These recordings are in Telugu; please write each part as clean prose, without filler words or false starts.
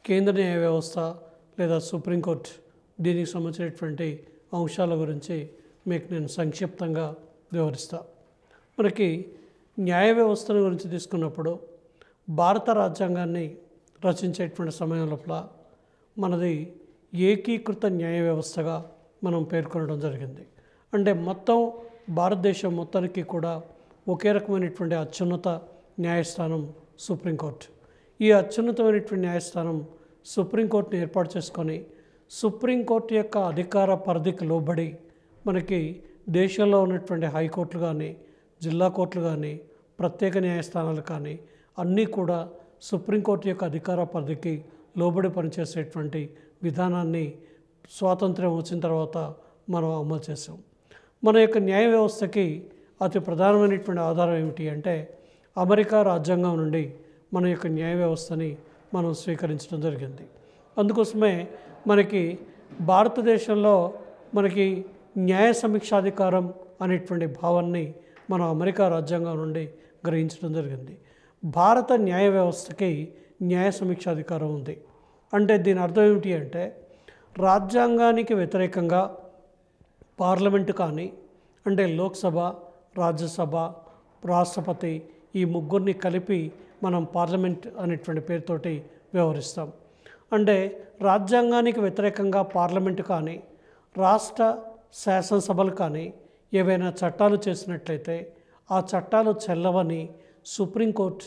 కేంద్ర న్యాయ వ్యవస్థ లేదా సుప్రీంకోర్టు దీనికి సంబంధించినటువంటి అంశాల గురించి మీకు నేను సంక్షిప్తంగా వివరిస్తా. మనకి న్యాయ వ్యవస్థల గురించి తీసుకున్నప్పుడు భారత రాజ్యాంగాన్ని రచించేటువంటి సమయం లోపల మనది ఏకీకృత న్యాయ వ్యవస్థగా మనం పేర్కొనడం జరిగింది. అంటే మొత్తం భారతదేశం మొత్తానికి కూడా ఒకే రకమైనటువంటి అత్యున్నత న్యాయస్థానం సుప్రీంకోర్టు. ఈ అత్యున్నతమైనటువంటి న్యాయస్థానం సుప్రీంకోర్టుని ఏర్పాటు చేసుకొని సుప్రీంకోర్టు యొక్క అధికార పరిధికి లోబడి మనకి దేశంలో ఉన్నటువంటి హైకోర్టులు కానీ, జిల్లా కోర్టులు కానీ, ప్రత్యేక న్యాయస్థానాలు కానీ అన్నీ కూడా సుప్రీంకోర్టు యొక్క అధికార పరిధికి లోబడి పనిచేసేటువంటి విధానాన్ని స్వాతంత్ర్యం వచ్చిన తర్వాత మనం అమలు చేసాం. మన యొక్క న్యాయ వ్యవస్థకి అతి ప్రధానమైనటువంటి ఆధారం ఏమిటి అంటే అమెరికా రాజ్యాంగం నుండి మన యొక్క న్యాయ వ్యవస్థని మనం స్వీకరించడం జరిగింది. అందుకోసమే మనకి భారతదేశంలో మనకి న్యాయ సమీక్షాధికారం అనేటువంటి భావాన్ని మనం అమెరికా రాజ్యాంగం నుండి గ్రహించడం జరిగింది. భారత న్యాయ వ్యవస్థకి న్యాయ సమీక్షాధికారం ఉంది. అంటే దీని అర్థం ఏమిటి అంటే రాజ్యాంగానికి వ్యతిరేకంగా పార్లమెంటు కానీ, అంటే లోక్సభ, రాజ్యసభ, రాష్ట్రపతి ఈ ముగ్గురిని కలిపి మనం పార్లమెంట్ అనేటువంటి పేరుతోటి వ్యవహరిస్తాం. అంటే రాజ్యాంగానికి వ్యతిరేకంగా పార్లమెంటు కానీ, రాష్ట్ర శాసనసభలు కానీ ఏవైనా చట్టాలు చేసినట్లయితే ఆ చట్టాలు చెల్లవని సుప్రీంకోర్టు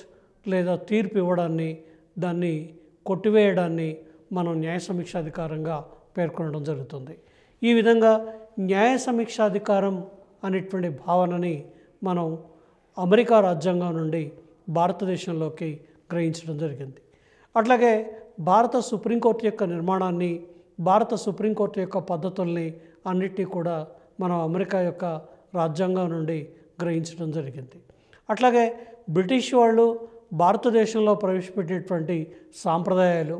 లేదా తీర్పు ఇవ్వడాన్ని, దాన్ని కొట్టివేయడాన్ని మనం న్యాయ సమీక్షాధికారంగా పేర్కొనడం జరుగుతుంది. ఈ విధంగా న్యాయ సమీక్షాధికారం అనేటువంటి భావనని మనం అమెరికా రాజ్యాంగం నుండి భారతదేశంలోకి గ్రహించడం జరిగింది. అట్లాగే భారత సుప్రీంకోర్టు యొక్క నిర్మాణాన్ని, భారత సుప్రీంకోర్టు యొక్క పద్ధతుల్ని అన్నిటినీ కూడా మనం అమెరికా యొక్క రాజ్యాంగం నుండి గ్రహించడం జరిగింది. అట్లాగే బ్రిటిష్ వాళ్ళు భారతదేశంలో ప్రవేశపెట్టినటువంటి సాంప్రదాయాలు,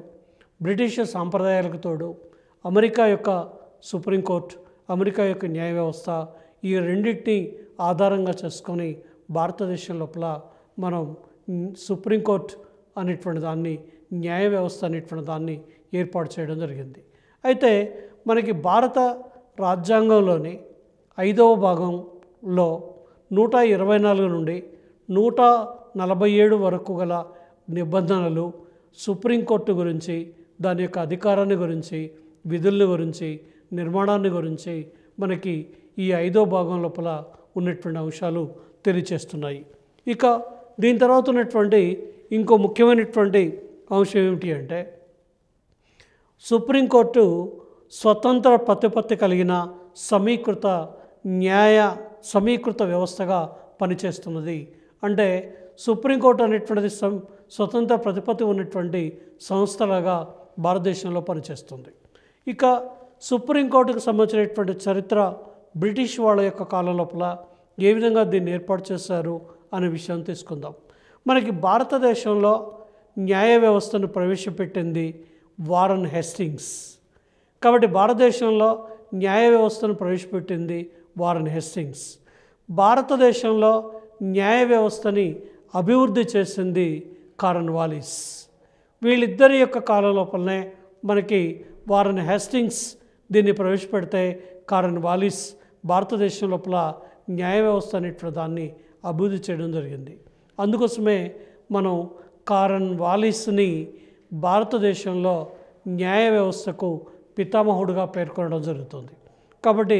బ్రిటిష్ సాంప్రదాయాలకు తోడు అమెరికా యొక్క సుప్రీంకోర్టు, అమెరికా యొక్క న్యాయ వ్యవస్థ ఈ రెండింటిని ఆధారంగా చేసుకొని భారతదేశం లోపల మనం సుప్రీంకోర్టు అనేటువంటి దాన్ని, న్యాయ వ్యవస్థ అనేటువంటి దాన్ని ఏర్పాటు చేయడం జరిగింది. అయితే మనకి భారత రాజ్యాంగంలోని 5వ భాగంలో 124 నుండి 147 వరకు గల నిబంధనలు సుప్రీంకోర్టు గురించి, దాని యొక్క అధికారాన్ని గురించి, విధుల గురించి, నిర్మాణాన్ని గురించి మనకి ఈ 5వ భాగం లోపల ఉన్నటువంటి అంశాలు తెలియచేస్తున్నాయి. ఇక దీని తర్వాత ఉన్నటువంటి ఇంకో ముఖ్యమైనటువంటి అంశం ఏమిటి అంటే సుప్రీంకోర్టు స్వతంత్ర ప్రతిపత్తి కలిగిన సమీకృత వ్యవస్థగా పనిచేస్తున్నది. అంటే సుప్రీంకోర్టు అనేటువంటిది స్వతంత్ర ప్రతిపత్తి ఉన్నటువంటి సంస్థలాగా భారతదేశంలో పనిచేస్తుంది. ఇక సుప్రీంకోర్టుకు సంబంధించినటువంటి చరిత్ర బ్రిటిష్ వాళ్ళ యొక్క కాలం లోపల ఏ విధంగా దీన్ని ఏర్పాటు చేశారు అనే విషయం తీసుకుందాం. మనకి భారతదేశంలో న్యాయ వ్యవస్థను ప్రవేశపెట్టింది వారన్ హేస్టింగ్స్. కాబట్టి భారతదేశంలో న్యాయ వ్యవస్థను ప్రవేశపెట్టింది వారన్ హేస్టింగ్స్. భారతదేశంలో న్యాయ వ్యవస్థని అభివృద్ధి చేసింది కారన్ వాలిస్. వీళ్ళిద్దరి యొక్క కాలం లోపలనే మనకి వారన్ హేస్టింగ్స్ దీన్ని ప్రవేశపెడితే కారన్ వాలిస్ భారతదేశం లోపల న్యాయ వ్యవస్థ అనేటువంటి దాన్ని అభివృద్ధి చేయడం జరిగింది. అందుకోసమే మనం కారన్ వాలిస్ని భారతదేశంలో న్యాయ వ్యవస్థకు పితామహుడుగా పేర్కొనడం జరుగుతుంది. కాబట్టి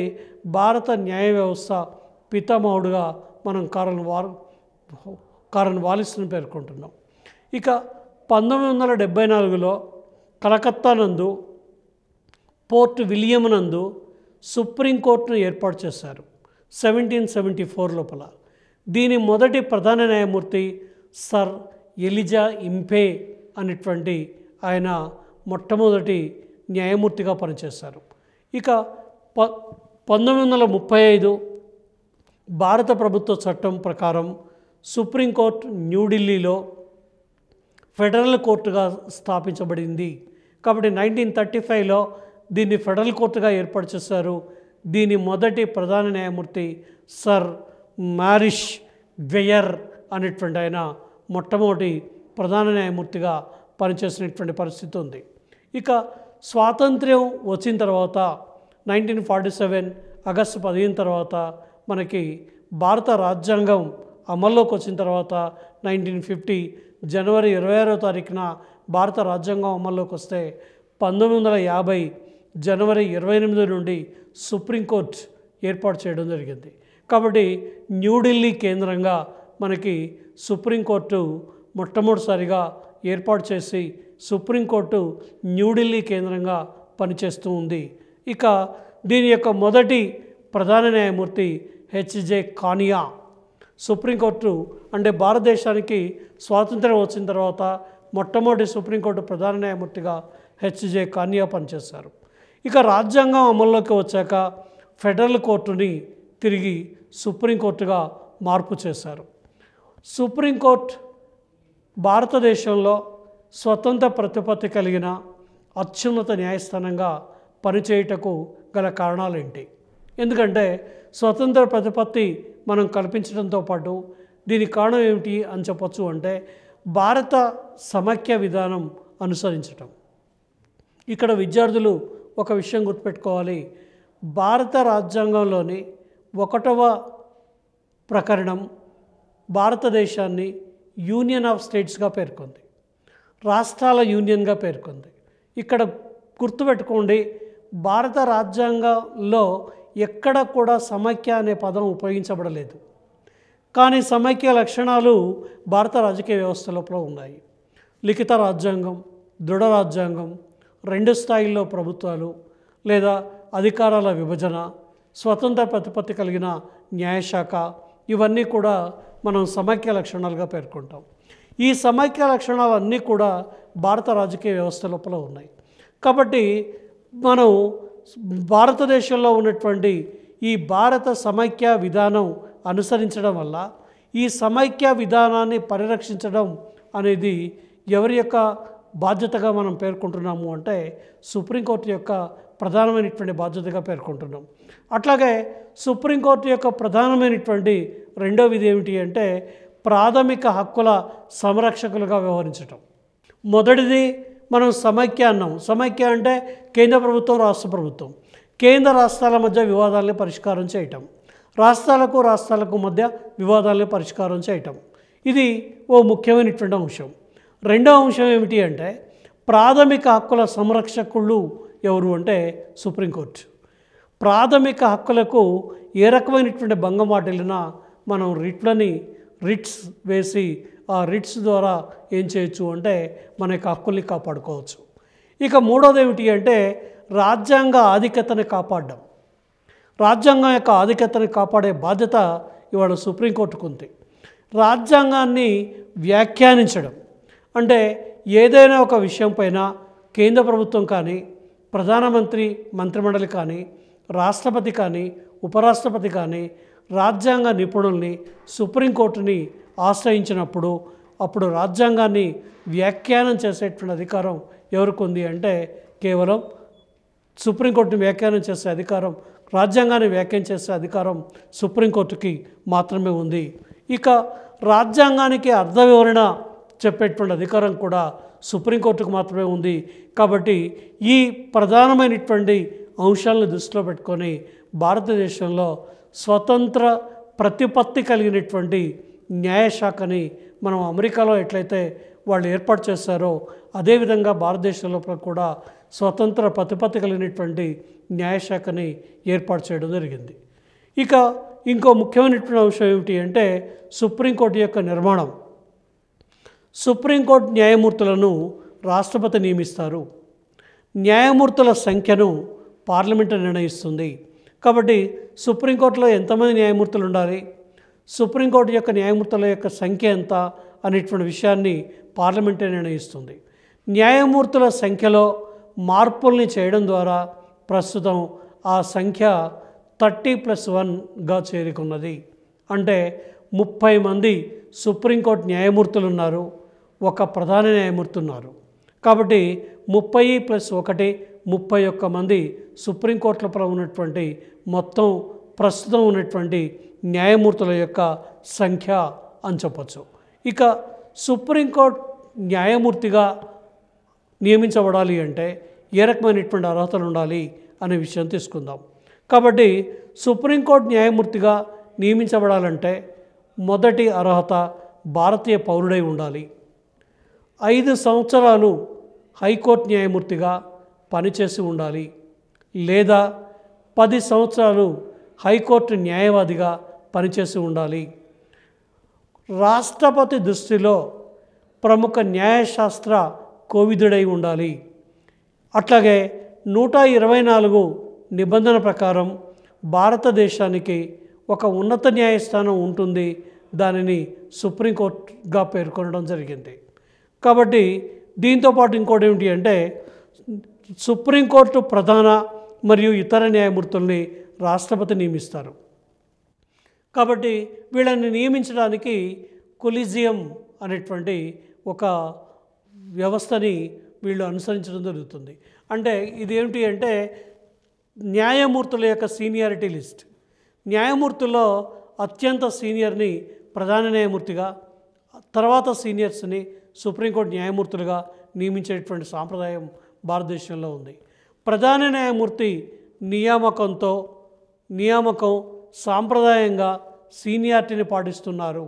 భారత న్యాయ వ్యవస్థ పితామహుడుగా మనం కారన్ వాలిస్ని పేర్కొంటున్నాం. ఇక 1974లో కలకత్తా నందు పోర్ట్ విలియం నందు సుప్రీంకోర్టును ఏర్పాటు చేశారు 1774 లోపల. దీని మొదటి ప్రధాన న్యాయమూర్తి సర్ ఎలిజా ఇంపే అనేటువంటి ఆయన మొట్టమొదటి న్యాయమూర్తిగా పనిచేశారు. ఇక 1935 భారత ప్రభుత్వ చట్టం ప్రకారం సుప్రీంకోర్టు న్యూఢిల్లీలో ఫెడరల్ కోర్టుగా స్థాపించబడింది. కాబట్టి 1935లో దీన్ని ఫెడరల్ కోర్టుగా ఏర్పాటు చేశారు. దీని మొదటి ప్రధాన న్యాయమూర్తి సర్ మారిష్ వెయర్ అనేటువంటి ఆయన మొట్టమొదటి ప్రధాన న్యాయమూర్తిగా పనిచేసినటువంటి పరిస్థితి ఉంది. ఇక స్వాతంత్ర్యం వచ్చిన తర్వాత 1947 ఆగస్టు 15 తర్వాత మనకి భారత రాజ్యాంగం అమల్లోకి వచ్చిన తర్వాత 1950 జనవరి 26వ తారీఖున భారత రాజ్యాంగం అమల్లోకి వస్తే 1950 జనవరి 28 నుండి సుప్రీంకోర్టు ఏర్పాటు చేయడం జరిగింది. కాబట్టి న్యూఢిల్లీ కేంద్రంగా మనకి సుప్రీంకోర్టు మొట్టమొదటిసారిగా ఏర్పాటు చేసి సుప్రీంకోర్టు న్యూఢిల్లీ కేంద్రంగా పనిచేస్తూ ఉంది. ఇక దీని యొక్క మొదటి ప్రధాన న్యాయమూర్తి హెచ్జే కానియా. సుప్రీంకోర్టు అంటే భారతదేశానికి స్వాతంత్ర్యం వచ్చిన తర్వాత మొట్టమొదటి సుప్రీంకోర్టు ప్రధాన న్యాయమూర్తిగా హెచ్జే కానియా పనిచేశారు. ఇక రాజ్యాంగం అమల్లోకి వచ్చాక ఫెడరల్ కోర్టుని తిరిగి సుప్రీంకోర్టుగా మార్పు చేశారు. సుప్రీంకోర్టు భారతదేశంలో స్వతంత్ర ప్రతిపత్తి కలిగిన అత్యున్నత న్యాయస్థానంగా పనిచేయుటకు గల కారణాలు ఏంటి? ఎందుకంటే స్వతంత్ర ప్రతిపత్తి మనం కల్పించడంతో పాటు దీనికి కారణం ఏమిటి అని చెప్పొచ్చు అంటే భారత సమైక్య విధానం అనుసరించటం. ఇక్కడ విద్యార్థులు ఒక విషయం గుర్తుపెట్టుకోవాలి. భారత రాజ్యాంగంలోని 1వ ప్రకరణం భారతదేశాన్ని యూనియన్ ఆఫ్ స్టేట్స్గా పేర్కొంది, రాష్ట్రాల యూనియన్గా పేర్కొంది. ఇక్కడ గుర్తుపెట్టుకోండి, భారత రాజ్యాంగంలో ఎక్కడ కూడా సమైక్య అనే పదం ఉపయోగించబడలేదు. కానీ సమైక్య లక్షణాలు భారత రాజకీయ వ్యవస్థ లోపల ఉన్నాయి. లిఖిత రాజ్యాంగం, దృఢ రాజ్యాంగం, 2 స్థాయిల్లో ప్రభుత్వాలు లేదా అధికారాల విభజన, స్వతంత్ర ప్రతిపత్తి కలిగిన న్యాయశాఖ, ఇవన్నీ కూడా మనం సమైక్య లక్షణాలుగా పేర్కొంటాం. ఈ సమైక్య లక్షణాలన్నీ కూడా భారత రాజకీయ వ్యవస్థ లోపల ఉన్నాయి. కాబట్టి మనం భారతదేశంలో ఉన్నటువంటి ఈ భారత సమైక్య విధానం అనుసరించడం వల్ల ఈ సమైక్య విధానాన్ని పరిరక్షించడం అనేది ఎవరి యొక్క బాధ్యతగా మనం పేర్కొంటున్నాము అంటే సుప్రీంకోర్టు యొక్క ప్రధానమైనటువంటి బాధ్యతగా పేర్కొంటున్నాం. అట్లాగే సుప్రీంకోర్టు యొక్క ప్రధానమైనటువంటి రెండో విధి ఏమిటి అంటే ప్రాథమిక హక్కుల సంరక్షకులుగా వ్యవహరించటం. మొదటిది మనం సమైక్య అన్నాం. సమైక్య అంటే కేంద్ర ప్రభుత్వం, రాష్ట్ర ప్రభుత్వం. కేంద్ర రాష్ట్రాల మధ్య వివాదాలని పరిష్కారం చేయటం, రాష్ట్రాలకు మధ్య వివాదాలని పరిష్కారం చేయటం, ఇది ఓ ముఖ్యమైనటువంటి అంశం. రెండవ అంశం ఏమిటి అంటే ప్రాథమిక హక్కుల సంరక్షకులు ఎవరు అంటే సుప్రీంకోర్టు. ప్రాథమిక హక్కులకు ఏ రకమైనటువంటి భంగం వాటిల్లినా మనం రిట్స్ వేసి ఆ రిట్స్ ద్వారా ఏం చేయొచ్చు అంటే మన యొక్క హక్కుల్ని కాపాడుకోవచ్చు. ఇక మూడోది ఏమిటి అంటే రాజ్యాంగ ఆధిక్యతని కాపాడడం. రాజ్యాంగం యొక్క ఆధిక్యతని కాపాడే బాధ్యత ఇవాళ సుప్రీంకోర్టుకు ఉంది. రాజ్యాంగాన్ని వ్యాఖ్యానించడం అంటే ఏదైనా ఒక విషయం పైన కేంద్ర ప్రభుత్వం కానీ, ప్రధానమంత్రి మంత్రిమండలి కానీ, రాష్ట్రపతి కానీ, ఉపరాష్ట్రపతి కానీ రాజ్యాంగ నిపుణుల్ని, సుప్రీంకోర్టుని ఆశ్రయించినప్పుడు అప్పుడు రాజ్యాంగాన్ని వ్యాఖ్యానం చేసేటువంటి అధికారం ఎవరికి ఉంది అంటే కేవలం సుప్రీంకోర్టుని వ్యాఖ్యానం చేసే అధికారం, రాజ్యాంగాన్ని వ్యాఖ్యానం చేసే అధికారం సుప్రీంకోర్టుకి మాత్రమే ఉంది. ఇక రాజ్యాంగానికి అర్థ వివరణ చెప్పేటువంటి అధికారం కూడా సుప్రీంకోర్టుకు మాత్రమే ఉంది. కాబట్టి ఈ ప్రధానమైనటువంటి అంశాలను దృష్టిలో పెట్టుకొని భారతదేశంలో స్వతంత్ర ప్రతిపత్తి కలిగినటువంటి న్యాయశాఖని మనం అమెరికాలో ఎట్లయితే వాళ్ళు ఏర్పాటు చేశారో అదేవిధంగా భారతదేశంలో కూడా స్వతంత్ర ప్రతిపత్తి కలిగినటువంటి న్యాయశాఖని ఏర్పాటు చేయడం జరిగింది. ఇక ఇంకో ముఖ్యమైనటువంటి అంశం ఏమిటి అంటే సుప్రీంకోర్టు యొక్క నిర్మాణం. సుప్రీంకోర్టు న్యాయమూర్తులను రాష్ట్రపతి నియమిస్తారు. న్యాయమూర్తుల సంఖ్యను పార్లమెంటు నిర్ణయిస్తుంది. కాబట్టి సుప్రీంకోర్టులో ఎంతమంది న్యాయమూర్తులు ఉండాలి, సుప్రీంకోర్టు యొక్క న్యాయమూర్తుల యొక్క సంఖ్య ఎంత అనేటువంటి విషయాన్ని పార్లమెంటే నిర్ణయిస్తుంది. న్యాయమూర్తుల సంఖ్యలో మార్పుల్ని చేయడం ద్వారా ప్రస్తుతం ఆ సంఖ్య 30+1గా చేరుకున్నది. అంటే 30 మంది సుప్రీంకోర్టు న్యాయమూర్తులు ఉన్నారు, ఒక ప్రధాన న్యాయమూర్తి ఉన్నారు. కాబట్టి 30+1 31 మంది సుప్రీంకోర్టులో ఉన్నటువంటి మొత్తం ప్రస్తుతం ఉన్నటువంటి న్యాయమూర్తుల యొక్క సంఖ్య అని చెప్పచ్చు. ఇక సుప్రీంకోర్టు న్యాయమూర్తిగా నియమించబడాలి అంటే ఏ రకమైనటువంటి అర్హతలు ఉండాలి అనే విషయం తీసుకుందాం. కాబట్టి సుప్రీంకోర్టు న్యాయమూర్తిగా నియమించబడాలంటే మొదటి అర్హత భారతీయ పౌరుడై ఉండాలి. 5 సంవత్సరాలు హైకోర్టు న్యాయమూర్తిగా పనిచేసి ఉండాలి, లేదా 10 సంవత్సరాలు హైకోర్టు న్యాయవాదిగా పనిచేసి ఉండాలి. రాష్ట్రపతి దృష్టిలో ప్రముఖ న్యాయశాస్త్ర కోవిదుడై ఉండాలి. అట్లాగే 124 నిబంధన ప్రకారం భారతదేశానికి ఒక ఉన్నత న్యాయస్థానం ఉంటుంది, దానిని సుప్రీంకోర్టుగా పేర్కొనడం జరిగింది. కాబట్టి దీంతోపాటు ఇంకోటి ఏమిటి అంటే సుప్రీంకోర్టు ప్రధాన మరియు ఇతర న్యాయమూర్తుల్ని రాష్ట్రపతి నియమిస్తారు. కాబట్టి వీళ్ళని నియమించడానికి కొలీజియం అనేటువంటి ఒక వ్యవస్థని వీళ్ళు అనుసరించడం జరుగుతుంది. అంటే ఇదేమిటి అంటే న్యాయమూర్తుల యొక్క సీనియారిటీ లిస్ట్. న్యాయమూర్తుల్లో అత్యంత సీనియర్ని ప్రధాన న్యాయమూర్తిగా, తర్వాత సీనియర్స్ని సుప్రీంకోర్టు న్యాయమూర్తులుగా నియమించేటువంటి సాంప్రదాయం భారతదేశంలో ఉంది. ప్రధాన న్యాయమూర్తి నియామకం సాంప్రదాయంగా సీనియారిటీని పాటిస్తున్నారు.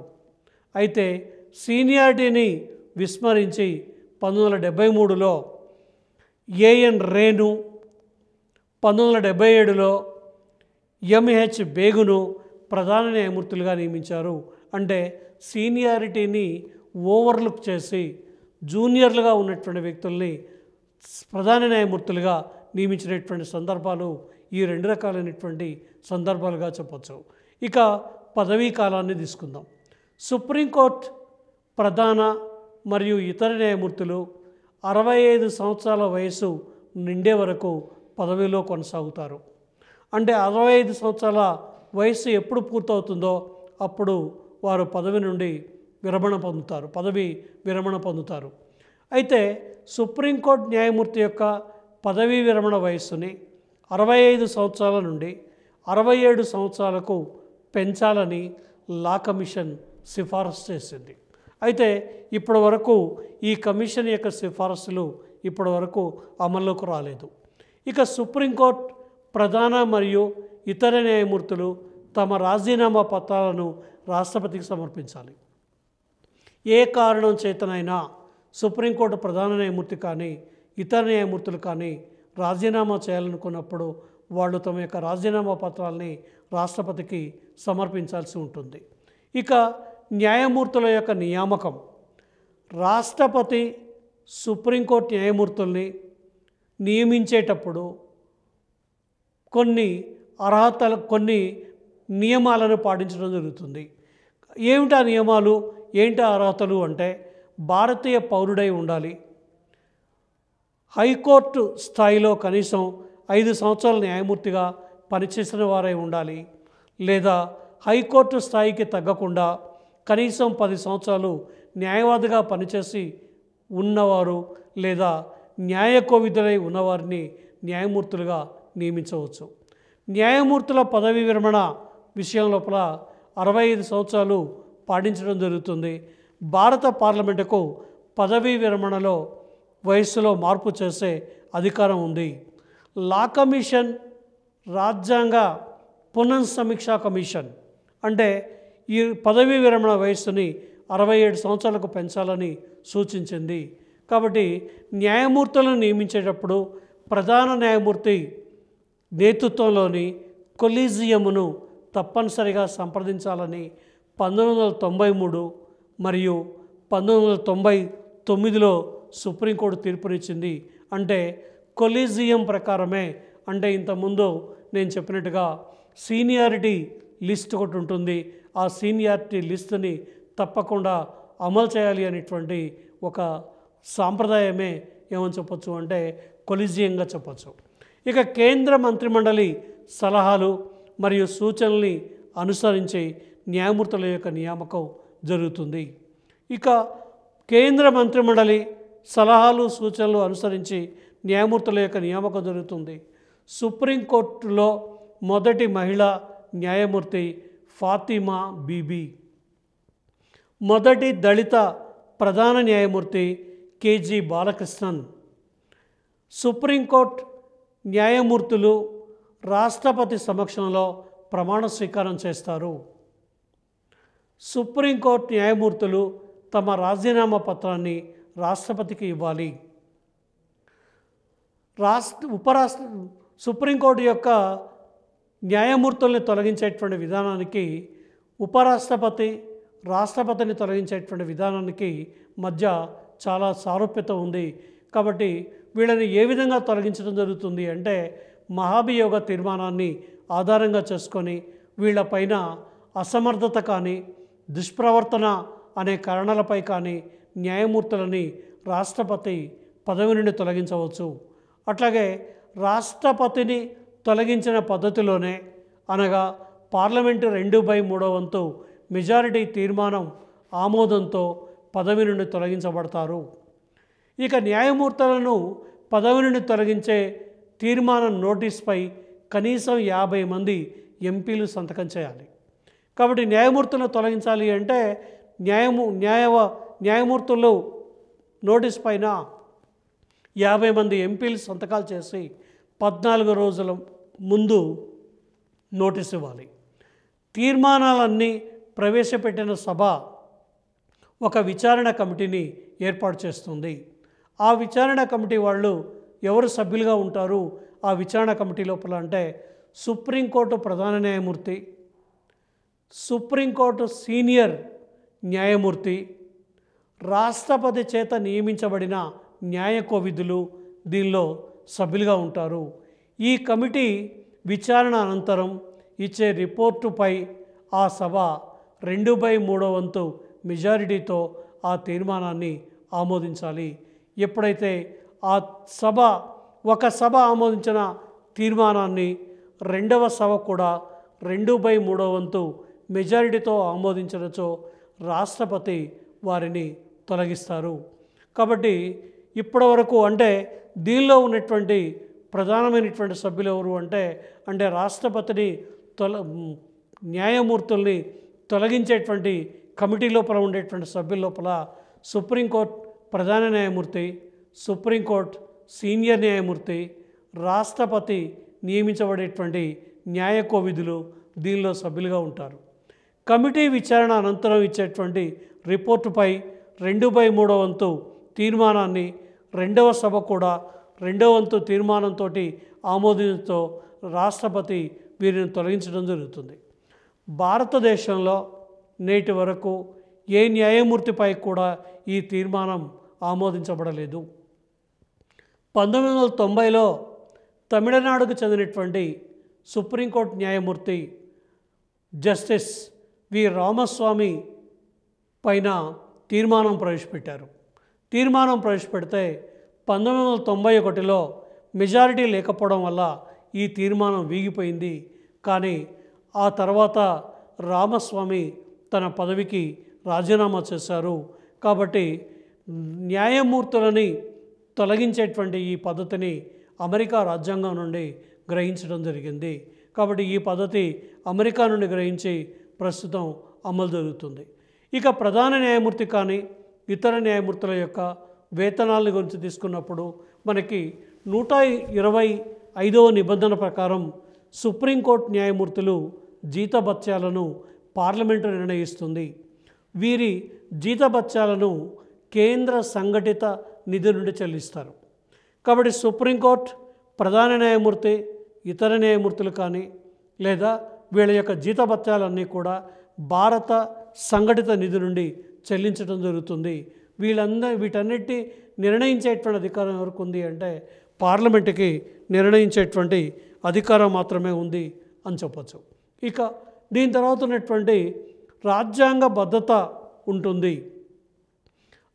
అయితే సీనియారిటీని విస్మరించి 1973లో ఏఎన్ రేను, 1977లో ఎంహెచ్ బేగును ప్రధాన న్యాయమూర్తులుగా నియమించారు. అంటే సీనియారిటీని ఓవర్లుక్ చేసి జూనియర్లుగా ఉన్నటువంటి వ్యక్తుల్ని ప్రధాన న్యాయమూర్తులుగా నియమించినటువంటి సందర్భాలు ఈ 2 రకాలైనటువంటి సందర్భాలుగా చెప్పచ్చు. ఇక పదవీ కాలాన్ని తీసుకుందాం. సుప్రీంకోర్టు ప్రధాన మరియు ఇతర న్యాయమూర్తులు 65 సంవత్సరాల వయసు నిండే వరకు పదవిలో కొనసాగుతారు. అంటే 65 సంవత్సరాల వయసు ఎప్పుడు పూర్తవుతుందో అప్పుడు వారు పదవి విరమణ పొందుతారు. అయితే సుప్రీంకోర్టు న్యాయమూర్తి యొక్క పదవీ విరమణ వయస్సుని 65 సంవత్సరాల నుండి 67 సంవత్సరాలకు పెంచాలని లా కమిషన్ సిఫారసు చేసింది. అయితే ఇప్పటి వరకు ఈ కమిషన్ యొక్క సిఫారసులు ఇప్పటి వరకు అమల్లోకి రాలేదు. ఇక సుప్రీంకోర్టు ప్రధాన మరియు ఇతర న్యాయమూర్తులు తమ రాజీనామా పత్రాలను రాష్ట్రపతికి సమర్పించాలి. ఏ కారణం చేతనైనా సుప్రీంకోర్టు ప్రధాన న్యాయమూర్తి కానీ ఇతర న్యాయమూర్తులు కానీ రాజీనామా చేయాలనుకున్నప్పుడు వాళ్ళు తమ యొక్క రాజీనామా పత్రాలని రాష్ట్రపతికి సమర్పించాల్సి ఉంటుంది. ఇక న్యాయమూర్తుల యొక్క నియామకం. రాష్ట్రపతి సుప్రీంకోర్టు న్యాయమూర్తుల్ని నియమించేటప్పుడు కొన్ని నియమాలను పాటించడం జరుగుతుంది. ఏమిటా నియమాలు, ఏంటా అర్హతలు అంటే భారతీయ పౌరుడై ఉండాలి, హైకోర్టు స్థాయిలో కనీసం 5 సంవత్సరాల న్యాయమూర్తిగా పనిచేసిన వారై ఉండాలి, లేదా హైకోర్టు స్థాయికి తగ్గకుండా కనీసం 10 సంవత్సరాలు న్యాయవాదిగా పనిచేసి ఉన్నవారు లేదా న్యాయ కోవిదులై ఉన్నవారిని న్యాయమూర్తులుగా నియమించవచ్చు. న్యాయమూర్తుల పదవీ విరమణ విషయం లోపల 65 సంవత్సరాలు పాటించడం జరుగుతుంది. భారత పార్లమెంటుకు పదవీ విరమణలో వయస్సులో మార్పు చేసే అధికారం ఉంది. లా కమిషన్ రాజ్యాంగ పునఃసమీక్షా కమిషన్ అంటే ఈ పదవీ విరమణ వయస్సుని 67 సంవత్సరాలకు పెంచాలని సూచించింది. కాబట్టి న్యాయమూర్తులను నియమించేటప్పుడు ప్రధాన న్యాయమూర్తి నేతృత్వంలోని కొలీజియమును తప్పనిసరిగా సంప్రదించాలని 1993 మరియు 1999లో సుప్రీంకోర్టు తీర్పునిచ్చింది. అంటే కొలీజియం ప్రకారమే, అంటే ఇంతకుముందు నేను చెప్పినట్టుగా సీనియారిటీ లిస్ట్ ఒకటి ఉంటుంది, ఆ సీనియారిటీ లిస్టుని తప్పకుండా అమలు చేయాలి అనేటువంటి ఒక సాంప్రదాయమే ఏమని చెప్పచ్చు అంటే కొలీజియంగా చెప్పచ్చు. ఇక కేంద్ర మంత్రిమండలి సలహాలు మరియు సూచనల్ని అనుసరించి న్యాయమూర్తుల యొక్క నియామకం జరుగుతుంది. ఇక కేంద్ర మంత్రిమండలి సలహాలు సూచనలు అనుసరించి న్యాయమూర్తుల యొక్క నియామకం జరుగుతుంది. సుప్రీంకోర్టులో మొదటి మహిళా న్యాయమూర్తి ఫాతిమా బీబీ, మొదటి దళిత ప్రధాన న్యాయమూర్తి కేజీ బాలకృష్ణన్, సుప్రీంకోర్టు న్యాయమూర్తులు రాష్ట్రపతి సమక్షంలో ప్రమాణ స్వీకారం చేస్తారు. సుప్రీంకోర్టు న్యాయమూర్తులు తమ రాజీనామా పత్రాన్ని రాష్ట్రపతికి ఇవ్వాలి. సుప్రీంకోర్టు యొక్క న్యాయమూర్తుల్ని తొలగించేటువంటి విధానానికి ఉపరాష్ట్రపతి రాష్ట్రపతిని తొలగించేటువంటి విధానానికి మధ్య చాలా సారూప్యత ఉంది. కాబట్టి వీళ్ళని ఏ విధంగా తొలగించడం జరుగుతుంది అంటే మహాభియోగ తీర్మానాన్ని ఆధారంగా చేసుకొని వీళ్ళపైన అసమర్థత కానీ దుష్ప్రవర్తన అనే కారణాలపై కానీ న్యాయమూర్తులని రాష్ట్రపతి పదవి నుండి తొలగించవచ్చు. అట్లాగే రాష్ట్రపతిని తొలగించిన పద్ధతిలోనే అనగా పార్లమెంటు 2/3 వంతు మెజారిటీ తీర్మానం ఆమోదంతో పదవి నుండి తొలగించబడతారు. ఇక న్యాయమూర్తులను పదవి నుండి తొలగించే తీర్మానం నోటీస్పై కనీసం 50 మంది ఎంపీలు సంతకం చేయాలి. కాబట్టి న్యాయమూర్తులను తొలగించాలి అంటే న్యాయమూర్తులు నోటీస్ పైన 50 మంది ఎంపీలు సంతకాలు చేసి 14 రోజుల ముందు నోటీస్ ఇవ్వాలి. తీర్మానాలన్నీ ప్రవేశపెట్టిన సభ ఒక విచారణ కమిటీని ఏర్పాటు చేస్తుంది. ఆ విచారణ కమిటీ వాళ్ళు ఎవరు సభ్యులుగా ఉంటారు ఆ విచారణ కమిటీ లోపల అంటే సుప్రీంకోర్టు ప్రధాన న్యాయమూర్తి, సుప్రీంకోర్టు సీనియర్ న్యాయమూర్తి, రాష్ట్రపతి చేత నియమించబడిన న్యాయ కోవిదులు దీనిలో సభ్యులుగా ఉంటారు. ఈ కమిటీ విచారణ అనంతరం ఇచ్చే రిపోర్టుపై ఆ సభ 2/3 వంతు మెజారిటీతో ఆ తీర్మానాన్ని ఆమోదించాలి. ఎప్పుడైతే ఒక సభ ఆమోదించిన తీర్మానాన్ని రెండవ సభ కూడా 2/3 వంతు మెజారిటీతో ఆమోదించడచో రాష్ట్రపతి వారిని తొలగిస్తారు. కాబట్టి ఇప్పటి వరకు అంటే దీనిలో ఉన్నటువంటి ప్రధానమైనటువంటి సభ్యులు ఎవరు అంటే రాష్ట్రపతిని న్యాయమూర్తుల్ని తొలగించేటువంటి కమిటీ లోపల ఉండేటువంటి సభ్యుల లోపల సుప్రీంకోర్టు ప్రధాన న్యాయమూర్తి, సుప్రీంకోర్టు సీనియర్ న్యాయమూర్తి, రాష్ట్రపతి నియమించబడేటువంటి న్యాయ కోవిదులు దీనిలో సభ్యులుగా ఉంటారు. కమిటీ విచారణ అనంతరం ఇచ్చేటువంటి రిపోర్టుపై 2/3 వంతు తీర్మానాన్ని రెండవ సభ కూడా 2వ వంతు తీర్మానంతో ఆమోదంతో రాష్ట్రపతి వీరిని తొలగించడం జరుగుతుంది. భారతదేశంలో నేటి వరకు ఏ న్యాయమూర్తిపై కూడా ఈ తీర్మానం ఆమోదించబడలేదు. 1990లో తమిళనాడుకు చెందినటువంటి సుప్రీంకోర్టు న్యాయమూర్తి జస్టిస్ వి రామస్వామి పైన తీర్మానం ప్రవేశపెట్టారు. తీర్మానం ప్రవేశపెడితే 1991లో మెజారిటీ లేకపోవడం వల్ల ఈ తీర్మానం వీగిపోయింది. కానీ ఆ తర్వాత రామస్వామి తన పదవికి రాజీనామా చేశారు. కాబట్టి న్యాయమూర్తులని తొలగించేటువంటి ఈ పద్ధతిని అమెరికా రాజ్యాంగం నుండి గ్రహించడం జరిగింది. కాబట్టి ఈ పద్ధతి అమెరికా నుండి గ్రహించి ప్రస్తుతం అమలు జరుగుతుంది. ఇక ప్రధాన న్యాయమూర్తి కానీ ఇతర న్యాయమూర్తుల యొక్క వేతనాల గురించి తీసుకున్నప్పుడు మనకి 125వ నిబంధన ప్రకారం సుప్రీంకోర్టు న్యాయమూర్తులు జీతభత్యాలను పార్లమెంటు నిర్ణయిస్తుంది. వీరి జీతభత్యాలను కేంద్ర సంఘటిత నిధి నుండి చెల్లిస్తారు. కాబట్టి సుప్రీంకోర్టు ప్రధాన న్యాయమూర్తి ఇతర న్యాయమూర్తులు కానీ లేదా వీళ్ళ యొక్క జీతభత్యాలన్నీ కూడా భారత సంఘటిత నిధి నుండి చెల్లించడం జరుగుతుంది. వీటన్నిటి నిర్ణయించేటువంటి అధికారం ఎవరికి ఉంది అంటే పార్లమెంటుకి నిర్ణయించేటువంటి అధికారం మాత్రమే ఉంది అని చెప్పచ్చు. ఇక దీని తర్వాత ఉన్నటువంటి రాజ్యాంగ భద్రత ఉంటుంది.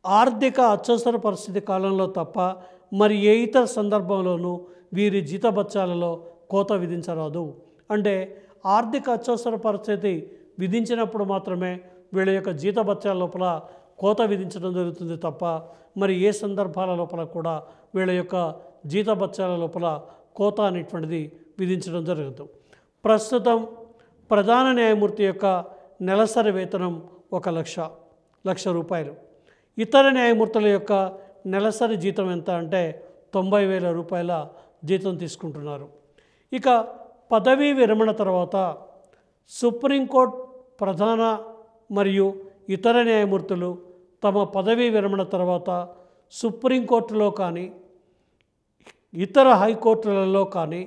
ఆర్థిక అత్యవసర పరిస్థితి కాలంలో తప్ప మరి ఏ ఇతర సందర్భంలోనూ వీరి జీతభత్యాలలో కోత విధించరాదు. అంటే ఆర్థిక అత్యవసర పరిస్థితి విధించినప్పుడు మాత్రమే వీళ్ళ యొక్క జీతభత్యాల లోపల కోత విధించడం జరుగుతుంది తప్ప మరి ఏ సందర్భాల లోపల కూడా వీళ్ళ యొక్క జీతభత్యాల లోపల కోత అనేటువంటిది విధించడం జరగదు. ప్రస్తుతం ప్రధాన న్యాయమూర్తి యొక్క నెలసరి వేతనం 1,00,000 రూపాయలు. ఇతర న్యాయమూర్తుల యొక్క నెలసరి జీతం ఎంత అంటే 90,000 రూపాయల జీతం తీసుకుంటున్నారు. ఇక పదవీ విరమణ తర్వాత సుప్రీంకోర్టు ప్రధాన మరియు ఇతర న్యాయమూర్తులు తమ పదవీ విరమణ తర్వాత సుప్రీంకోర్టులో కానీ ఇతర హైకోర్టులలో కానీ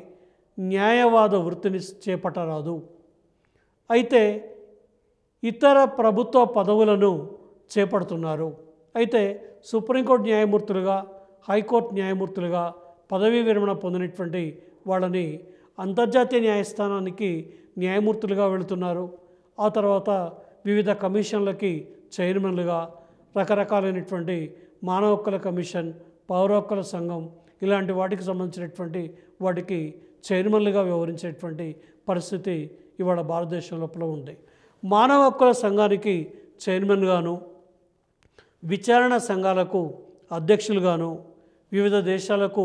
న్యాయవాద వృత్తిని చేపట్టరాదు. అయితే ఇతర ప్రభుత్వ పదవులను చేపడుతున్నారు. అయితే సుప్రీంకోర్టు న్యాయమూర్తులుగా, హైకోర్టు న్యాయమూర్తులుగా పదవీ విరమణ పొందినటువంటి వాళ్ళని అంతర్జాతీయ న్యాయస్థానానికి న్యాయమూర్తులుగా వెళుతున్నారు. ఆ తర్వాత వివిధ కమిషన్లకి చైర్మన్లుగా, రకరకాలైనటువంటి మానవ హక్కుల కమిషన్, పౌర హక్కుల సంఘం ఇలాంటి వాటికి సంబంధించినటువంటి వాటికి చైర్మన్లుగా వ్యవహరించేటువంటి పరిస్థితి ఇవాళ భారతదేశం లోపల ఉంది. మానవ హక్కుల సంఘానికి చైర్మన్గాను, విచారణ సంఘాలకు అధ్యక్షులుగాను, వివిధ దేశాలకు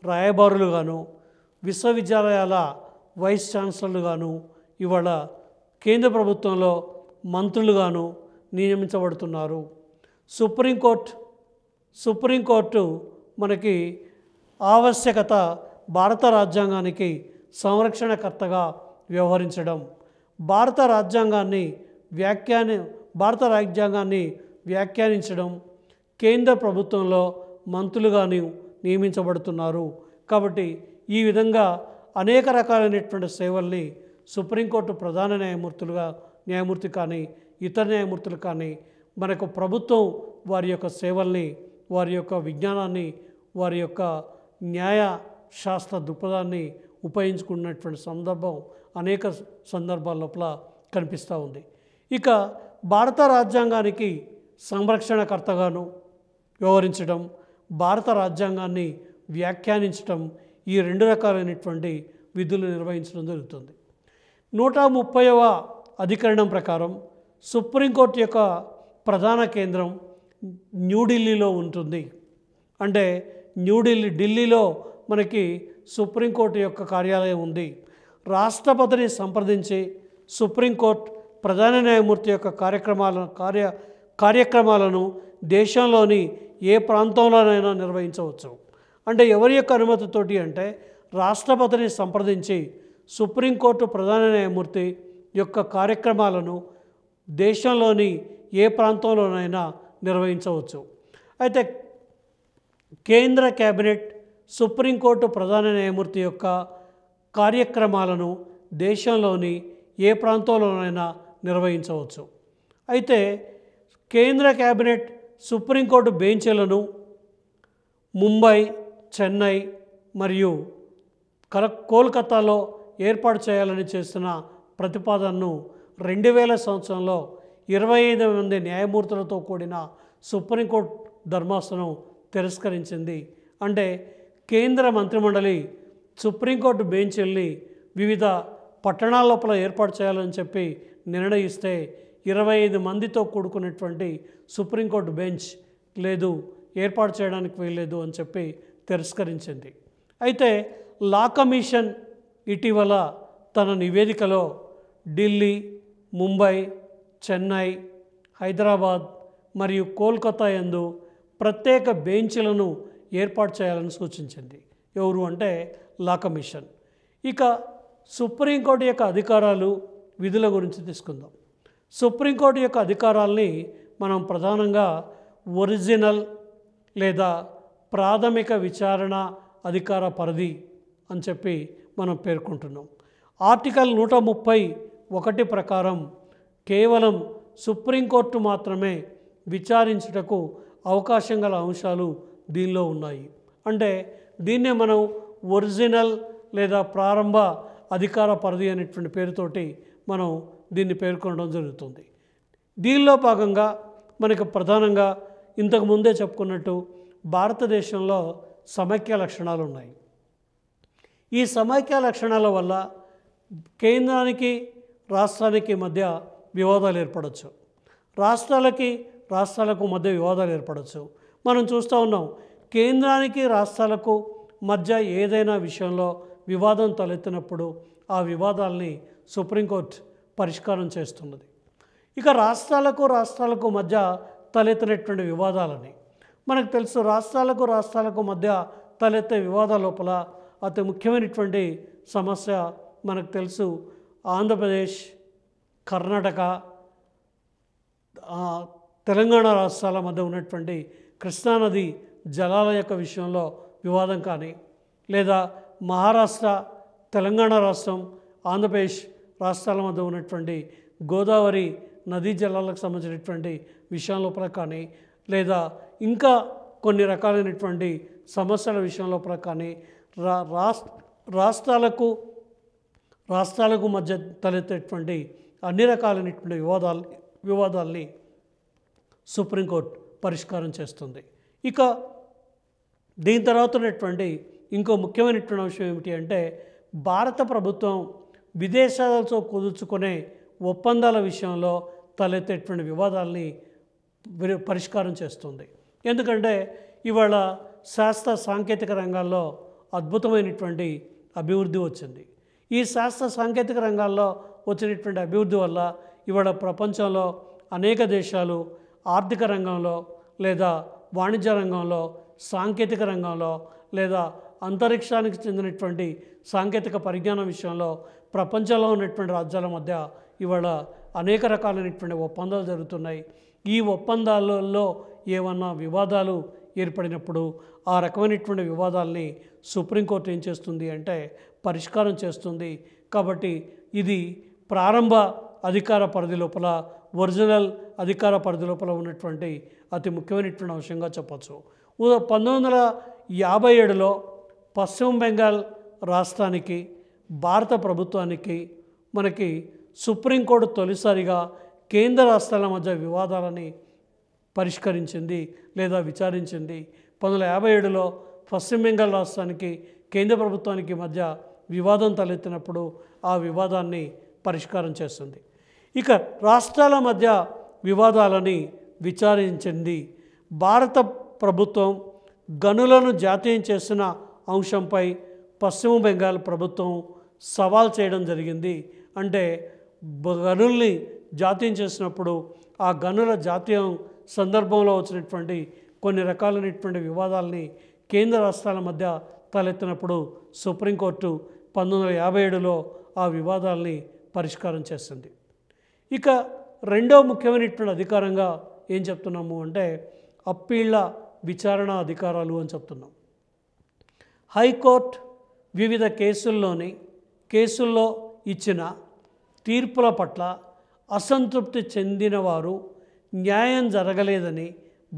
రాయబారులుగాను, విశ్వవిద్యాలయాల వైస్ ఛాన్సలర్లుగాను, ఇవాళ కేంద్ర ప్రభుత్వంలో మంత్రులుగాను నియమించబడుతున్నారు. సుప్రీంకోర్టు మనకి ఆవశ్యకత భారత రాజ్యాంగానికి సంరక్షణకర్తగా వ్యవహరించడం, భారత రాజ్యాంగాన్ని వ్యాఖ్యానించడం, కేంద్ర ప్రభుత్వంలో మంత్రులుగాను నియమించబడుతున్నారు. కాబట్టి ఈ విధంగా అనేక రకాలైనటువంటి సేవల్ని సుప్రీంకోర్టు ప్రధాన న్యాయమూర్తి కానీ ఇతర న్యాయమూర్తులు కానీ మనకు ప్రభుత్వం వారి యొక్క సేవల్ని, వారి యొక్క విజ్ఞానాన్ని, వారి యొక్క న్యాయ శాస్త్ర దృక్పథాన్ని ఉపయోగించుకున్నటువంటి సందర్భం అనేక సందర్భాల లోపల కనిపిస్తూ ఉంది. ఇక భారత రాజ్యాంగానికి సంరక్షణకర్తగాను వ్యవహరించడం, భారత రాజ్యాంగాన్ని వ్యాఖ్యానించడం, ఈ రెండు రకాలైనటువంటి విధులు నిర్వహించడం జరుగుతుంది. 130వ అధికరణం ప్రకారం సుప్రీంకోర్టు యొక్క ప్రధాన కేంద్రం న్యూఢిల్లీలో ఉంటుంది. అంటే ఢిల్లీలో మనకి సుప్రీంకోర్టు యొక్క కార్యాలయం ఉంది. రాష్ట్రపతిని సంప్రదించి సుప్రీంకోర్టు ప్రధాన న్యాయమూర్తి యొక్క కార్యక్రమాలను దేశంలోని ఏ ప్రాంతంలోనైనా నిర్వహించవచ్చు. అంటే ఎవరి యొక్క అనుమతితోటి అంటే రాష్ట్రపతిని సంప్రదించి సుప్రీంకోర్టు ప్రధాన న్యాయమూర్తి యొక్క కార్యక్రమాలను దేశంలోని ఏ ప్రాంతంలోనైనా నిర్వహించవచ్చు. అయితే కేంద్ర కేబినెట్ సుప్రీంకోర్టు ప్రధాన న్యాయమూర్తి యొక్క కార్యక్రమాలను దేశంలోని ఏ ప్రాంతంలోనైనా నిర్వహించవచ్చు. అయితే కేంద్ర కేబినెట్ సుప్రీంకోర్టు బెంచీలను ముంబై, చెన్నై మరియు కోల్కతాలో ఏర్పాటు చేయాలని చేస్తున్న ప్రతిపాదనను 2000 సంవత్సరంలో 25 మంది న్యాయమూర్తులతో కూడిన సుప్రీంకోర్టు ధర్మాసనం తిరస్కరించింది. అంటే కేంద్ర మంత్రిమండలి సుప్రీంకోర్టు బెంచీల్ని వివిధ పట్టణాల లోపల ఏర్పాటు చేయాలని చెప్పి నిర్ణయిస్తే 25 మందితో కూడుకున్నటువంటి సుప్రీంకోర్టు బెంచ్ లేదు, ఏర్పాటు చేయడానికి వీల్లేదు అని చెప్పి తిరస్కరించింది. అయితే లా కమిషన్ ఇటీవల తన నివేదికలో ఢిల్లీ, ముంబై, చెన్నై, హైదరాబాద్ మరియు కోల్కతా యందు ప్రత్యేక బెంచ్లను ఏర్పాటు చేయాలని సూచించింది. ఎవరు అంటే లా కమిషన్. ఇక సుప్రీంకోర్టు యొక్క అధికారాలు, విధుల గురించి తీసుకుందాం. సుప్రీంకోర్టు యొక్క అధికారాల్ని మనం ప్రధానంగా ఒరిజినల్ లేదా ప్రాథమిక విచారణ అధికార పరిధి అని చెప్పి మనం పేర్కొంటున్నాం. ఆర్టికల్ 131 ప్రకారం కేవలం సుప్రీంకోర్టు మాత్రమే విచారించుటకు అవకాశం గల అంశాలు దీనిలో ఉన్నాయి. అంటే దీన్నే మనం ఒరిజినల్ లేదా ప్రారంభ అధికార పరిధి అనేటువంటి పేరుతోటి మనం దీన్ని పేర్కొనడం జరుగుతుంది. దీనిలో భాగంగా మనకు ప్రధానంగా ఇంతకుముందే చెప్పుకున్నట్టు భారతదేశంలో సమైక్య లక్షణాలు ఉన్నాయి. ఈ సమైక్య లక్షణాల వల్ల కేంద్రానికి రాష్ట్రానికి మధ్య వివాదాలు ఏర్పడవచ్చు, రాష్ట్రాలకు మధ్య వివాదాలు ఏర్పడవచ్చు. మనం చూస్తూ ఉన్నాం, కేంద్రానికి రాష్ట్రాలకు మధ్య ఏదైనా విషయంలో వివాదం తలెత్తినప్పుడు ఆ వివాదాలని సుప్రీంకోర్టు పరిష్కారం చేస్తున్నది. ఇక రాష్ట్రాలకు మధ్య తలెత్తినటువంటి వివాదాలని మనకు తెలుసు. రాష్ట్రాలకు మధ్య తలెత్తే వివాదాల లోపల అతి ముఖ్యమైనటువంటి సమస్య మనకు తెలుసు, ఆంధ్రప్రదేశ్, కర్ణాటక, తెలంగాణ రాష్ట్రాల మధ్య ఉన్నటువంటి కృష్ణానది జలాల యొక్క విషయంలో వివాదం కానీ, లేదా మహారాష్ట్ర, తెలంగాణ రాష్ట్రం, ఆంధ్రప్రదేశ్ రాష్ట్రాల మధ్య ఉన్నటువంటి గోదావరి నదీ జలాలకు సంబంధించినటువంటి విషయం లోపల కానీ, లేదా ఇంకా కొన్ని రకాలైనటువంటి సమస్యల విషయం లోపల కానీ రాష్ట్రాలకు మధ్య తలెత్తేటువంటి అన్ని రకాలైనటువంటి వివాదాల్ని సుప్రీంకోర్టు పరిష్కారం చేస్తుంది. ఇక దీని తర్వాత ఉన్నటువంటి ఇంకో ముఖ్యమైనటువంటి అంశం ఏమిటి అంటే, భారత ప్రభుత్వం విదేశాలతో కుదుర్చుకునే ఒప్పందాల విషయంలో తలెత్తేటువంటి వివాదాల్ని పరిష్కారం చేస్తుంది. ఎందుకంటే ఇవాళ శాస్త్ర సాంకేతిక రంగాల్లో అద్భుతమైనటువంటి అభివృద్ధి వచ్చింది. ఈ శాస్త్ర సాంకేతిక రంగాల్లో వచ్చినటువంటి అభివృద్ధి వల్ల ఇవాళ ప్రపంచంలో అనేక దేశాలు ఆర్థిక రంగంలో, లేదా వాణిజ్య రంగంలో, సాంకేతిక రంగంలో, లేదా అంతరిక్షానికి చెందినటువంటి సాంకేతిక పరిజ్ఞానం విషయంలో ప్రపంచంలో ఉన్నటువంటి రాజ్యాల మధ్య ఇవాళ అనేక రకాలైనటువంటి ఒప్పందాలు జరుగుతున్నాయి. ఈ ఒప్పందాలలో ఏమన్నా వివాదాలు ఏర్పడినప్పుడు ఆ రకమైనటువంటి వివాదాల్ని సుప్రీంకోర్టు ఏం చేస్తుంది అంటే పరిష్కారం చేస్తుంది. కాబట్టి ఇది ప్రారంభ అధికార పరిధి లోపల, ఒరిజినల్ అధికార పరిధి లోపల ఉన్నటువంటి అతి ముఖ్యమైనటువంటి అంశంగా చెప్పచ్చు. 1957లో పశ్చిమ బెంగాల్ రాష్ట్రానికి, భారత ప్రభుత్వానికి మనకి సుప్రీంకోర్టు తొలిసారిగా కేంద్ర రాష్ట్రాల మధ్య వివాదాలని పరిష్కరించింది లేదా విచారించింది. 1957లో పశ్చిమ బెంగాల్ రాష్ట్రానికి, కేంద్ర ప్రభుత్వానికి మధ్య వివాదం తలెత్తినప్పుడు ఆ వివాదాన్ని పరిష్కారం చేస్తుంది. ఇక రాష్ట్రాల మధ్య వివాదాలని విచారించింది. భారత ప్రభుత్వం గనులను జాతీయం చేసిన అంశంపై పశ్చిమ బెంగాల్ ప్రభుత్వం సవాల్ చేయడం జరిగింది. అంటే గనుల్ని జాతీయం చేసినప్పుడు ఆ గనుల జాతీయం సందర్భంలో వచ్చినటువంటి కొన్ని రకాలైనటువంటి వివాదాలని కేంద్ర రాష్ట్రాల మధ్య తలెత్తినప్పుడు సుప్రీంకోర్టు 1957లో ఆ వివాదాలని పరిష్కారం చేస్తుంది. ఇక రెండో ముఖ్యమైనటువంటి అధికారంగా ఏం చెప్తున్నాము అంటే అప్పీళ్ల విచారణ అధికారాలు అని చెప్తున్నాం. హైకోర్టు వివిధ కేసుల్లో ఇచ్చిన తీర్పుల పట్ల అసంతృప్తి చెందిన వారు, న్యాయం జరగలేదని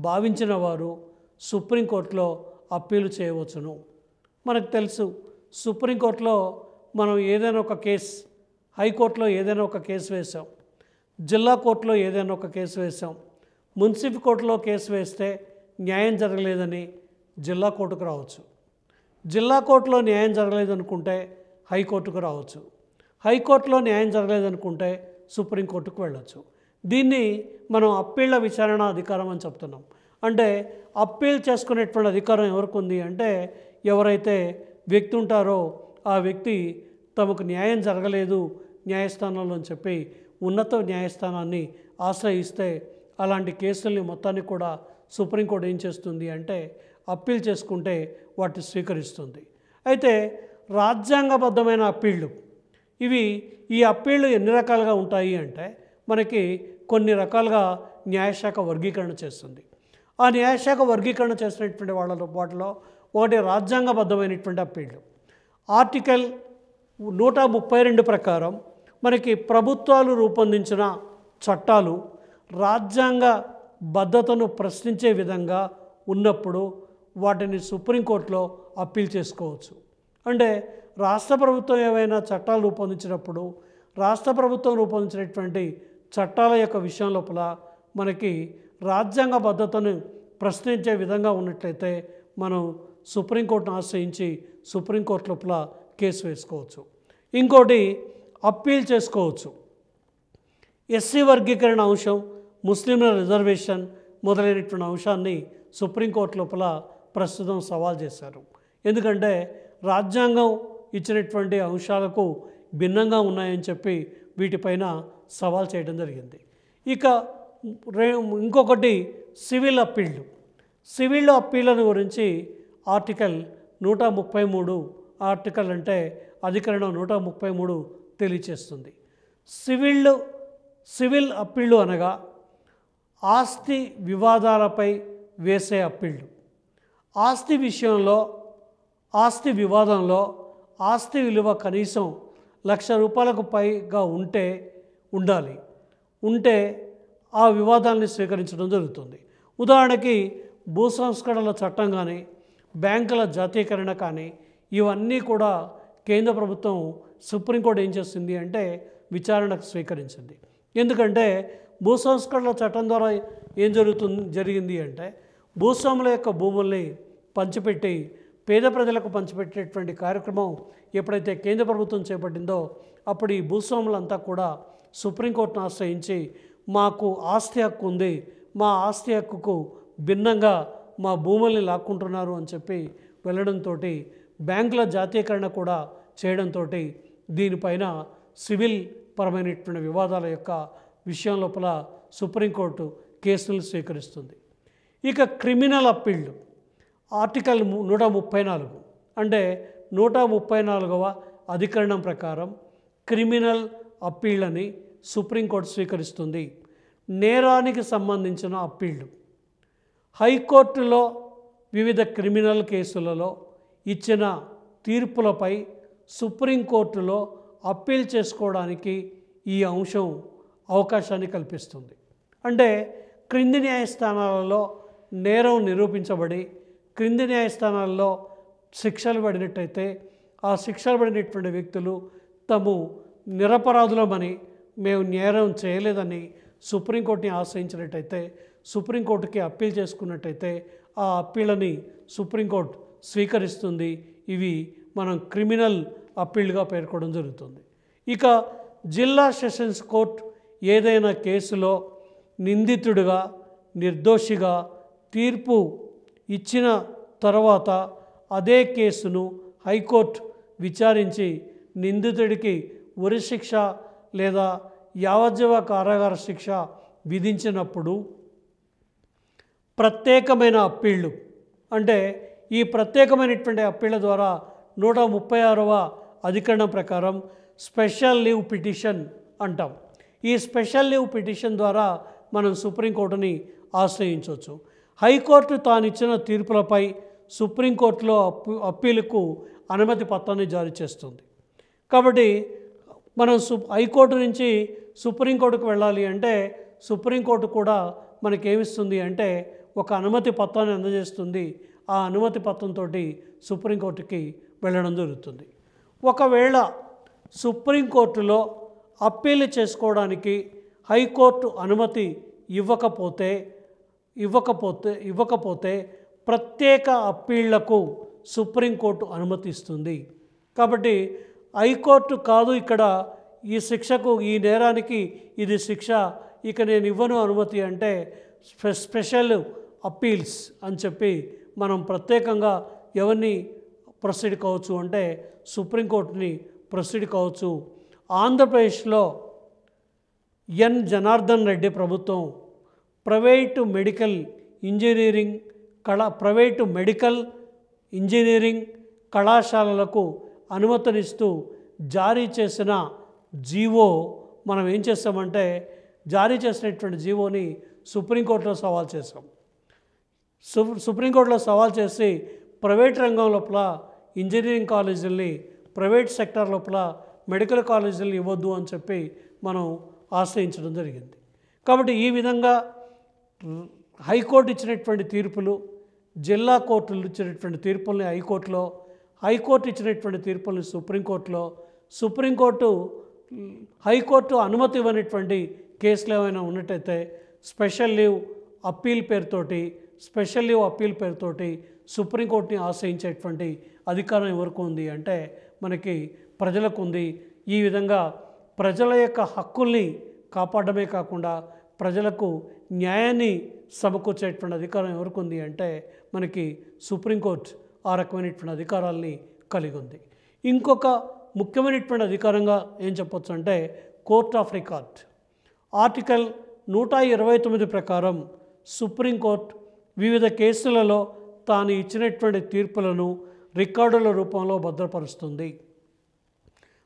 భావించిన వారు సుప్రీంకోర్టులో అప్పీలు చేయవచ్చును. మనకు తెలుసు, సుప్రీంకోర్టులో మనం ఏదైనా ఒక కేసు, హైకోర్టులో ఏదైనా ఒక కేసు వేసాం, జిల్లా కోర్టులో ఏదైనా ఒక కేసు వేసాం, మున్సిపల్ కోర్టులో కేసు వేస్తే న్యాయం జరగలేదని జిల్లా కోర్టుకు రావచ్చు, జిల్లా కోర్టులో న్యాయం జరగలేదనుకుంటే హైకోర్టుకు రావచ్చు, హైకోర్టులో న్యాయం జరగలేదనుకుంటే సుప్రీంకోర్టుకు వెళ్ళచ్చు. దీన్ని మనం అప్పీళ్ల విచారణ అధికారం అని చెప్తున్నాం. అంటే అప్పీల్ చేసుకునేటువంటి అధికారం ఎవరికి ఉంది అంటే, ఎవరైతే వ్యక్తి ఉంటారో ఆ వ్యక్తి తమకు న్యాయం జరగలేదు న్యాయస్థానంలో అని చెప్పి ఉన్నత న్యాయస్థానాన్ని ఆశ్రయిస్తే అలాంటి కేసుల్ని మొత్తాన్ని కూడా సుప్రీంకోర్టు ఏం చేస్తుంది అంటే అప్పీల్ చేసుకుంటే వాటిని స్వీకరిస్తుంది. అయితే రాజ్యాంగబద్ధమైన అప్పీళ్ళు, ఈ అప్పీళ్ళు ఎన్ని రకాలుగా ఉంటాయి అంటే మనకి కొన్ని రకాలుగా న్యాయశాఖ వర్గీకరణ చేస్తుంది. ఆ న్యాయశాఖ వర్గీకరణ చేసినటువంటి వాటిలో ఒకటి రాజ్యాంగబద్ధమైనటువంటి అప్పీళ్ళు. ఆర్టికల్ 132 ప్రకారం మనకి ప్రభుత్వాలు రూపొందించిన చట్టాలు రాజ్యాంగ భద్రతను ప్రశ్నించే విధంగా ఉన్నప్పుడు వాటిని సుప్రీంకోర్టులో అప్పీల్ చేసుకోవచ్చు. అంటే రాష్ట్ర ప్రభుత్వం ఏవైనా చట్టాలు రూపొందించినప్పుడు రాష్ట్ర ప్రభుత్వం రూపొందించినటువంటి చట్టాల యొక్క విషయం లోపల మనకి రాజ్యాంగ భద్రతను ప్రశ్నించే విధంగా ఉన్నట్లయితే మనం సుప్రీంకోర్టును ఆశ్రయించి సుప్రీంకోర్టు లోపల కేసు వేసుకోవచ్చు. ఇంకోటి అప్పీల్ చేసుకోవచ్చు. ఎస్సీ వర్గీకరణ అంశం, ముస్లింల రిజర్వేషన్ మొదలైనటువంటి అంశాన్ని సుప్రీంకోర్టు లోపల ప్రస్తుతం సవాల్ చేశారు. ఎందుకంటే రాజ్యాంగం ఇచ్చినటువంటి అంశాలకు భిన్నంగా ఉన్నాయని చెప్పి వీటిపైన సవాల్ చేయడం జరిగింది. ఇక ఇంకొకటి సివిల్ అప్పీళ్ళు. సివిల్ అప్పీళ్ళను గురించి ఆర్టికల్ 133 ఆర్టికల్ అంటే అధికరణం 133 తెలియచేస్తుంది. సివిల్ అప్పీళ్ళు అనగా ఆస్తి వివాదాలపై వేసే అప్పీళ్ళు. ఆస్తి విషయంలో, ఆస్తి వివాదంలో ఆస్తి విలువ కనీసం ₹1,00,000 పైగా ఉంటే ఆ వివాదాన్ని స్వీకరించడం జరుగుతుంది. ఉదాహరణకి భూ సంస్కరణల చట్టం కానీ, బ్యాంకుల జాతీయకరణ కానీ, ఇవన్నీ కూడా కేంద్ర ప్రభుత్వం సుప్రీంకోర్టు ఏం చేస్తుంది అంటే విచారణకు స్వీకరించింది. ఎందుకంటే భూ సంస్కరణల చట్టం ద్వారా ఏం జరిగింది అంటే భూస్వాముల యొక్క భూముల్ని పంచిపెట్టి పేద ప్రజలకు పంచిపెట్టేటువంటి కార్యక్రమం ఎప్పుడైతే కేంద్ర ప్రభుత్వం చేపట్టిందో అప్పుడు ఈ భూస్వాములంతా కూడా సుప్రీంకోర్టును ఆశ్రయించి మాకు ఆస్తి హక్కు ఉంది, మా ఆస్తి హక్కుకు భిన్నంగా మా భూముల్ని లాక్కుంటున్నారు అని చెప్పి వెళ్ళడంతో బ్యాంకుల జాతీయకరణ కూడా చేయడంతో దీనిపైన సివిల్ పరమైనటువంటి వివాదాల యొక్క విషయం లోపల సుప్రీంకోర్టు కేసులు స్వీకరిస్తుంది. ఇక క్రిమినల్ అప్పీళ్ళు ఆర్టికల్ 134 అంటే 134వ అధికరణం ప్రకారం క్రిమినల్ అప్పీళ్ళని సుప్రీంకోర్టు స్వీకరిస్తుంది. నేరానికి సంబంధించిన అప్పీళ్ళు హైకోర్టులో వివిధ క్రిమినల్ కేసులలో ఇచ్చిన తీర్పులపై సుప్రీంకోర్టులో అప్పీల్ చేసుకోవడానికి ఈ అంశం అవకాశాన్ని కల్పిస్తుంది. అంటే క్రింది న్యాయస్థానాలలో నేరం నిరూపించబడి క్రింది న్యాయస్థానాల్లో శిక్షలు పడినట్టయితే ఆ శిక్షలు పడినటువంటి వ్యక్తులు తాము నిరపరాధులమని, మేము నేరం చేయలేదని సుప్రీంకోర్టుని ఆశ్రయించినట్టయితే, సుప్రీంకోర్టుకి అప్పీల్ చేసుకున్నట్టయితే ఆ అప్పీళ్ళని సుప్రీంకోర్టు స్వీకరిస్తుంది. ఇవి మనం క్రిమినల్ అప్పీల్గా పేర్కొనడం జరుగుతుంది. ఇక జిల్లా సెషన్స్ కోర్టు ఏదైనా కేసులో నిందితుడిగా నిర్దోషిగా తీర్పు ఇచ్చిన తర్వాత అదే కేసును హైకోర్టు విచారించి నిందితుడికి ఉరిశిక్ష లేదా యావజ్జీవ కారాగార శిక్ష విధించినప్పుడు ప్రత్యేకమైన అప్పీళ్ళు అంటే ఈ ప్రత్యేకమైనటువంటి అప్పీళ్ళ ద్వారా 136వ అధికరణం ప్రకారం స్పెషల్ లీవ్ పిటిషన్ అంటాం. ఈ స్పెషల్ లీవ్ పిటిషన్ ద్వారా మనం సుప్రీంకోర్టుని ఆశ్రయించవచ్చు. హైకోర్టు తానిచ్చిన తీర్పులపై సుప్రీంకోర్టులో అప్పీలుకు అనుమతి పత్రాన్ని జారీ చేస్తుంది. కాబట్టి మనం హైకోర్టు నుంచి సుప్రీంకోర్టుకు వెళ్ళాలి అంటే సుప్రీంకోర్టు కూడా మనకేమిస్తుంది అంటే ఒక అనుమతి పత్రాన్ని అందజేస్తుంది. ఆ అనుమతి పత్రంతో సుప్రీంకోర్టుకి వెళ్ళడం జరుగుతుంది. ఒకవేళ సుప్రీంకోర్టులో అప్పీల్ చేసుకోవడానికి హైకోర్టు అనుమతి ఇవ్వకపోతే ప్రత్యేక అప్పీళ్లకు సుప్రీంకోర్టు అనుమతి ఇస్తుంది. కాబట్టి హైకోర్టు కాదు ఇక్కడ ఈ శిక్షకు, ఈ నేరానికి ఇది శిక్ష, ఇక నేను ఇవ్వను అనుమతి అంటే స్పెషల్ అప్పీల్స్ అని చెప్పి మనం ప్రత్యేకంగా ఎవరిని ప్రొసీడ్ కావచ్చు అంటే సుప్రీంకోర్టుని ప్రొసీడ్ కావచ్చు. ఆంధ్రప్రదేశ్లో ఎన్ జనార్దన్ రెడ్డి ప్రభుత్వం ప్రైవేటు మెడికల్ ఇంజనీరింగ్ కళాశాలలకు అనుమతినిస్తూ జారీ చేసిన జీవో మనం ఏం చేస్తామంటే జారీ చేసినటువంటి జీవోని సుప్రీంకోర్టులో సవాల్ చేసాం. సుప్రీంకోర్టులో సవాల్ చేసి ప్రైవేట్ రంగం లోపల ఇంజనీరింగ్ కాలేజీల్ని, ప్రైవేట్ సెక్టార్ లోపల మెడికల్ కాలేజీలను ఇవ్వద్దు అని చెప్పి మనం ఆశ్రయించడం జరిగింది. కాబట్టి ఈ విధంగా హైకోర్టు ఇచ్చినటువంటి తీర్పులు, జిల్లా కోర్టులు ఇచ్చినటువంటి తీర్పుల్ని హైకోర్టులో, హైకోర్టు ఇచ్చినటువంటి తీర్పుల్ని సుప్రీంకోర్టులో, హైకోర్టు అనుమతి ఇవ్వనటువంటి కేసులు ఏమైనా ఉన్నట్టయితే స్పెషల్ లీవ్ అప్పీల్ పేరుతోటి సుప్రీంకోర్టుని ఆశ్రయించేటువంటి అధికారం ఎవరికి ఉంది అంటే మనకి ప్రజలకు ఉంది. ఈ విధంగా ప్రజల యొక్క హక్కుల్ని కాపాడమే కాకుండా ప్రజలకు న్యాయాన్ని సమకూర్చేటువంటి అధికారం ఎవరికి ఉంది అంటే మనకి సుప్రీంకోర్టు ఆ రకమైనటువంటి అధికారాల్ని కలిగి ఉంది. ఇంకొక ముఖ్యమైనటువంటి అధికారంగా ఏం చెప్పొచ్చు అంటే కోర్ట్ ఆఫ్ రికార్డ్ ఆర్టికల్ 129 ప్రకారం సుప్రీంకోర్టు వివిధ కేసులలో తాను ఇచ్చినటువంటి తీర్పులను రికార్డుల రూపంలో భద్రపరుస్తుంది.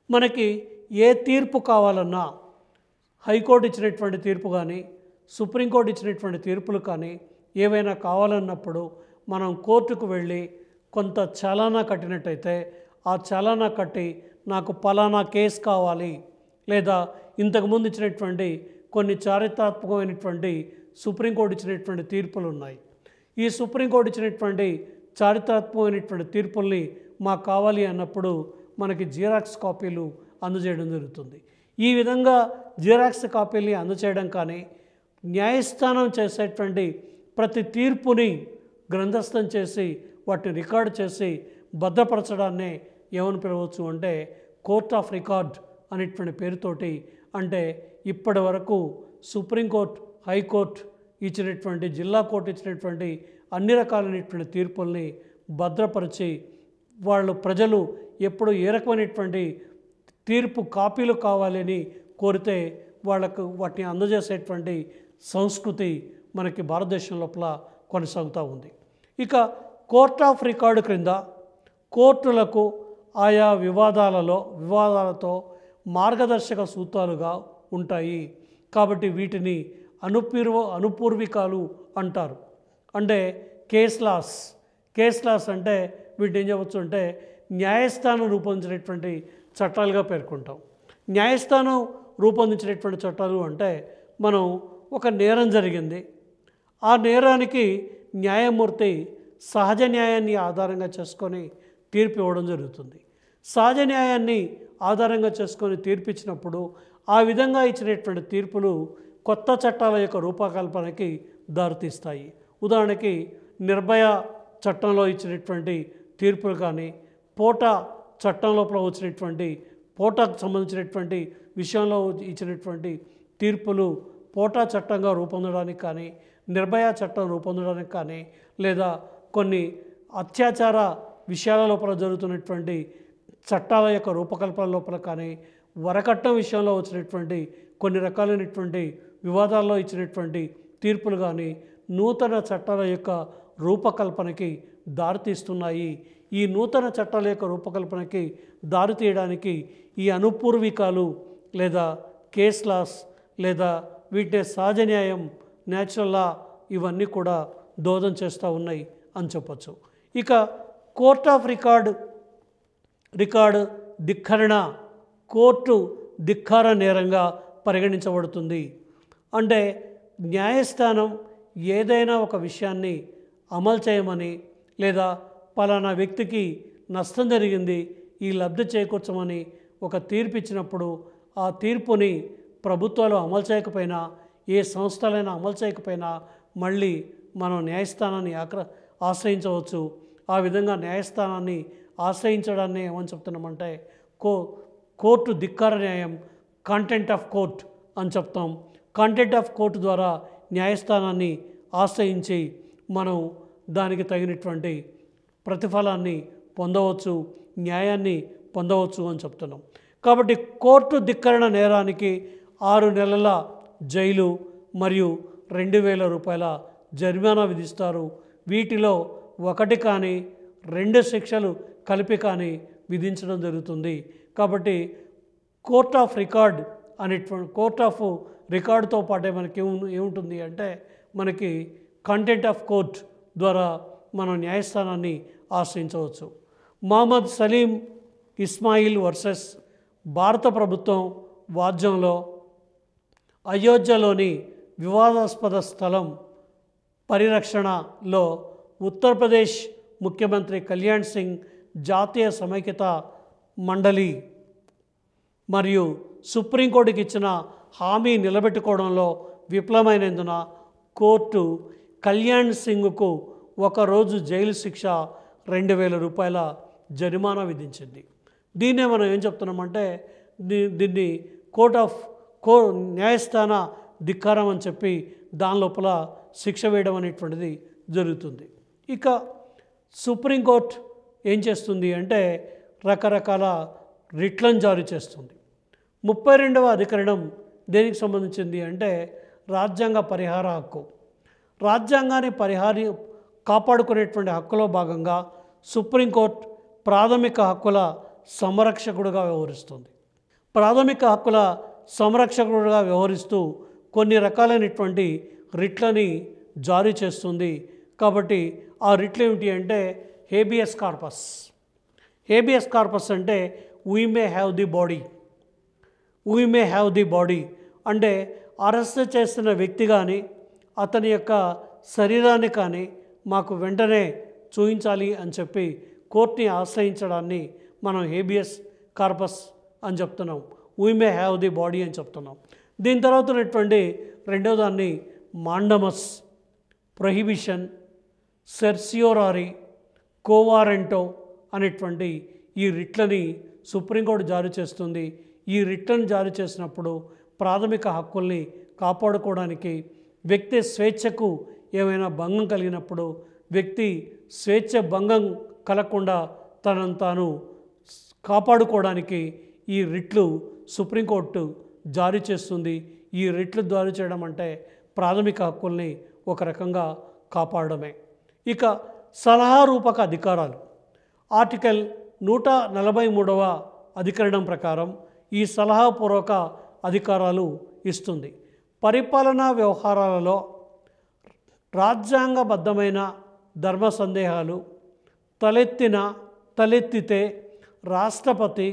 మనకి ఏ తీర్పు కావాలన్నా హైకోర్టు ఇచ్చినటువంటి తీర్పు కానీ, సుప్రీంకోర్టు ఇచ్చినటువంటి తీర్పులు కానీ ఏవైనా కావాలన్నప్పుడు మనం కోర్టుకు వెళ్ళి కొంత చలానా కట్టినట్టయితే ఆ చలానా కట్టి నాకు పలానా కేసు కావాలి, లేదా ఇంతకుముందు ఇచ్చినటువంటి కొన్ని చారిత్రాత్మకమైనటువంటి సుప్రీంకోర్టు ఇచ్చినటువంటి తీర్పులు ఉన్నాయి. ఈ సుప్రీంకోర్టు ఇచ్చినటువంటి చారిత్రాత్మకమైనటువంటి తీర్పుల్ని మాకు కావాలి అన్నప్పుడు మనకి జిరాక్స్ కాపీలు అందజేయడం జరుగుతుంది. ఈ విధంగా జిరాక్స్ కాపీల్ని అందజేయడం కానీ, న్యాయస్థానం చేసేటువంటి ప్రతి తీర్పుని గ్రంథస్థం చేసి వాటిని రికార్డు చేసి భద్రపరచడాన్నే ఏమని పిలవచ్చు అంటే కోర్ట్ ఆఫ్ రికార్డ్ అనేటువంటి పేరుతోటి, అంటే ఇప్పటి వరకు సుప్రీంకోర్టు, హైకోర్టు ఇచ్చినటువంటి, జిల్లా కోర్టు ఇచ్చినటువంటి అన్ని రకాలైనటువంటి తీర్పుల్ని భద్రపరిచి ప్రజలు ఎప్పుడు ఏ రకమైనటువంటి తీర్పు కాపీలు కావాలని కోరితే వాళ్ళకు వాటిని అందజేసేటువంటి సంస్కృతి మనకి భారతదేశం లోపల కొనసాగుతూ ఉంది. ఇక కోర్ట్ ఆఫ్ రికార్డు క్రింద కోర్టులకు ఆయా వివాదాలతో మార్గదర్శక సూత్రాలుగా ఉంటాయి. కాబట్టి వీటిని అనుపూర్వికాలు అంటారు. అంటే కేస్ లాస్ అంటే వీటిని ఏం చెప్పవచ్చు అంటే న్యాయస్థానం రూపొందించినటువంటి చట్టాలుగా పేర్కొంటాం. న్యాయస్థానం రూపొందించినటువంటి చట్టాలు అంటే మనం ఒక నేరం జరిగింది, ఆ నేరానికి న్యాయమూర్తి సహజ న్యాయాన్ని ఆధారంగా చేసుకొని తీర్పు ఇవ్వడం జరుగుతుంది. సహజ న్యాయాన్ని ఆధారంగా చేసుకొని తీర్పు ఇచ్చినప్పుడు ఆ విధంగా ఇచ్చినటువంటి తీర్పులు కొత్త చట్టాల యొక్క రూపకల్పనకి దారితీస్తాయి. ఉదాహరణకి నిర్భయ చట్టంలో ఇచ్చినటువంటి తీర్పులు కానీ, పోటా చట్టం లోపల వచ్చినటువంటి పోటాకు సంబంధించినటువంటి విషయంలో ఇచ్చినటువంటి తీర్పులు పోటా చట్టంగా రూపొందడానికి కానీ, నిర్భయ చట్టం రూపొందడానికి కానీ, లేదా కొన్ని అత్యాచార విషయాల లోపల జరుగుతున్నటువంటి చట్టాల యొక్క రూపకల్పన లోపల కానీ, వరకట్నం విషయంలో వచ్చినటువంటి కొన్ని రకాలైనటువంటి వివాదాల్లో ఇచ్చినటువంటి తీర్పులు కానీ నూతన చట్టాల యొక్క రూపకల్పనకి దారితీస్తున్నాయి. ఈ నూతన చట్టాల యొక్క రూపకల్పనకి దారితీయడానికి ఈ అనుపూర్వికాలు లేదా కేస్ లాస్ లేదా వీటిని సహజ న్యాయం, న్యాచురల్ లా ఇవన్నీ కూడా దోహదం చేస్తూ ఉన్నాయి అని చెప్పచ్చు. ఇక కోర్ట్ ఆఫ్ రికార్డు ధిక్కరణ, కోర్టు ధిక్కార నేరంగా పరిగణించబడుతుంది. అంటే న్యాయస్థానం ఏదైనా ఒక విషయాన్ని అమలు చేయమని, లేదా పలానా వ్యక్తికి నష్టం జరిగింది, ఈ లబ్ధి చేకూర్చమని ఒక తీర్పు ఇచ్చినప్పుడు ఆ తీర్పుని ప్రభుత్వాలు అమలు చేయకపోయినా, ఏ సంస్థలైనా అమలు చేయకపోయినా మళ్ళీ మనం న్యాయస్థానాన్ని ఆశ్రయించవచ్చు. ఆ విధంగా న్యాయస్థానాన్ని ఆశ్రయించడాన్ని ఏమని చెప్తున్నామంటే కోర్టు ధిక్కార న్యాయం, కంటెంట్ ఆఫ్ కోర్ట్ అని చెప్తాం. కంటెంట్ ఆఫ్ కోర్టు ద్వారా న్యాయస్థానాన్ని ఆశ్రయించి మనం దానికి తగినటువంటి ప్రతిఫలాన్ని పొందవచ్చు, న్యాయాన్ని పొందవచ్చు అని చెప్తున్నాం. కాబట్టి కోర్టు ధిక్కరణ నేరానికి 6 నెలల జైలు మరియు 2000 రూపాయల జరిమానా విధిస్తారు. వీటిలో 1 కానీ 2 శిక్షలు కలిపి కానీ విధించడం జరుగుతుంది. కాబట్టి కోర్ట్ ఆఫ్ రికార్డుతో పాటే మనకి ఏముంటుంది అంటే మనకి కంటెంట్ ఆఫ్ కోర్ట్ ద్వారా మనం న్యాయస్థానాన్ని ఆశ్రయించవచ్చు. మహమ్మద్ సలీం ఇస్మాయిల్ వర్సెస్ భారత ప్రభుత్వం వాద్యంలో అయోధ్యలోని వివాదాస్పద స్థలం పరిరక్షణలో ఉత్తరప్రదేశ్ ముఖ్యమంత్రి కళ్యాణ్ సింగ్ జాతీయ సమైక్యత మండలి మరియు సుప్రీంకోర్టుకి ఇచ్చిన హామీ నిలబెట్టుకోవడంలో విఫలమైనందున కోర్టు కళ్యాణ్ సింగ్కు 1 రోజు జైలు శిక్ష 2000 రూపాయల జరిమానా విధించింది. దీన్నే మనం ఏం చెప్తున్నామంటే దీన్ని న్యాయస్థాన ధిక్కారం అని చెప్పి దాని లోపల శిక్ష వేయడం అనేటువంటిది జరుగుతుంది. ఇక సుప్రీంకోర్టు ఏం చేస్తుంది అంటే రకరకాల రిట్లను జారీ చేస్తుంది. 32వ అధికరణం దేనికి సంబంధించింది అంటే రాజ్యాంగ పరిహార హక్కు. రాజ్యాంగాన్ని కాపాడుకునేటువంటి హక్కులో భాగంగా సుప్రీంకోర్టు ప్రాథమిక హక్కుల సంరక్షకుడుగా వ్యవహరిస్తుంది. ప్రాథమిక హక్కుల సంరక్షకుడుగా వ్యవహరిస్తూ కొన్ని రకాలైనటువంటి రిట్లని జారీ చేస్తుంది. కాబట్టి ఆ రిట్లు ఏమిటి అంటే హేబియస్ కార్పస్. హేబియస్ కార్పస్ అంటే we may have the body, we may have the body అంటే అరెస్ట్ చేస్తున్న వ్యక్తి కానీ అతని యొక్క శరీరాన్ని కానీ మాకు వెంటనే చూపించాలి అని చెప్పి కోర్టుని ఆశ్రయించడాన్ని మనం హేబియస్ కార్పస్ అని చెప్తున్నాం. We may have the body అని చెప్తున్నాం. దీని తర్వాత ఉన్నటువంటి రెండో దాన్ని మాండమస్, ప్రొహిబిషన్, సెర్సియోరారీ, కోవారెంటో అనేటువంటి ఈ రిట్లని సుప్రీంకోర్టు జారీ చేస్తుంది. ఈ రిట్లను జారీ చేసినప్పుడు ప్రాథమిక హక్కుల్ని కాపాడుకోవడానికి వ్యక్తి స్వేచ్ఛకు ఏమైనా భంగం కలిగినప్పుడు వ్యక్తి స్వేచ్ఛ భంగం కలగకుండా తనను తాను కాపాడుకోవడానికి ఈ రిట్లు సుప్రీంకోర్టు జారీ చేస్తుంది. ఈ రిట్లు జారీ చేయడం అంటే ప్రాథమిక హక్కుల్ని ఒక రకంగా కాపాడడమే. ఇక సలహా రూపక అధికారాలు ఆర్టికల్ 143వ అధికరణం ప్రకారం ఈ సలహాపూర్వక అధికారాలు ఇస్తుంది. పరిపాలనా వ్యవహారాలలో రాజ్యాంగబద్ధమైన ధర్మ సందేహాలు తలెత్తితే రాష్ట్రపతి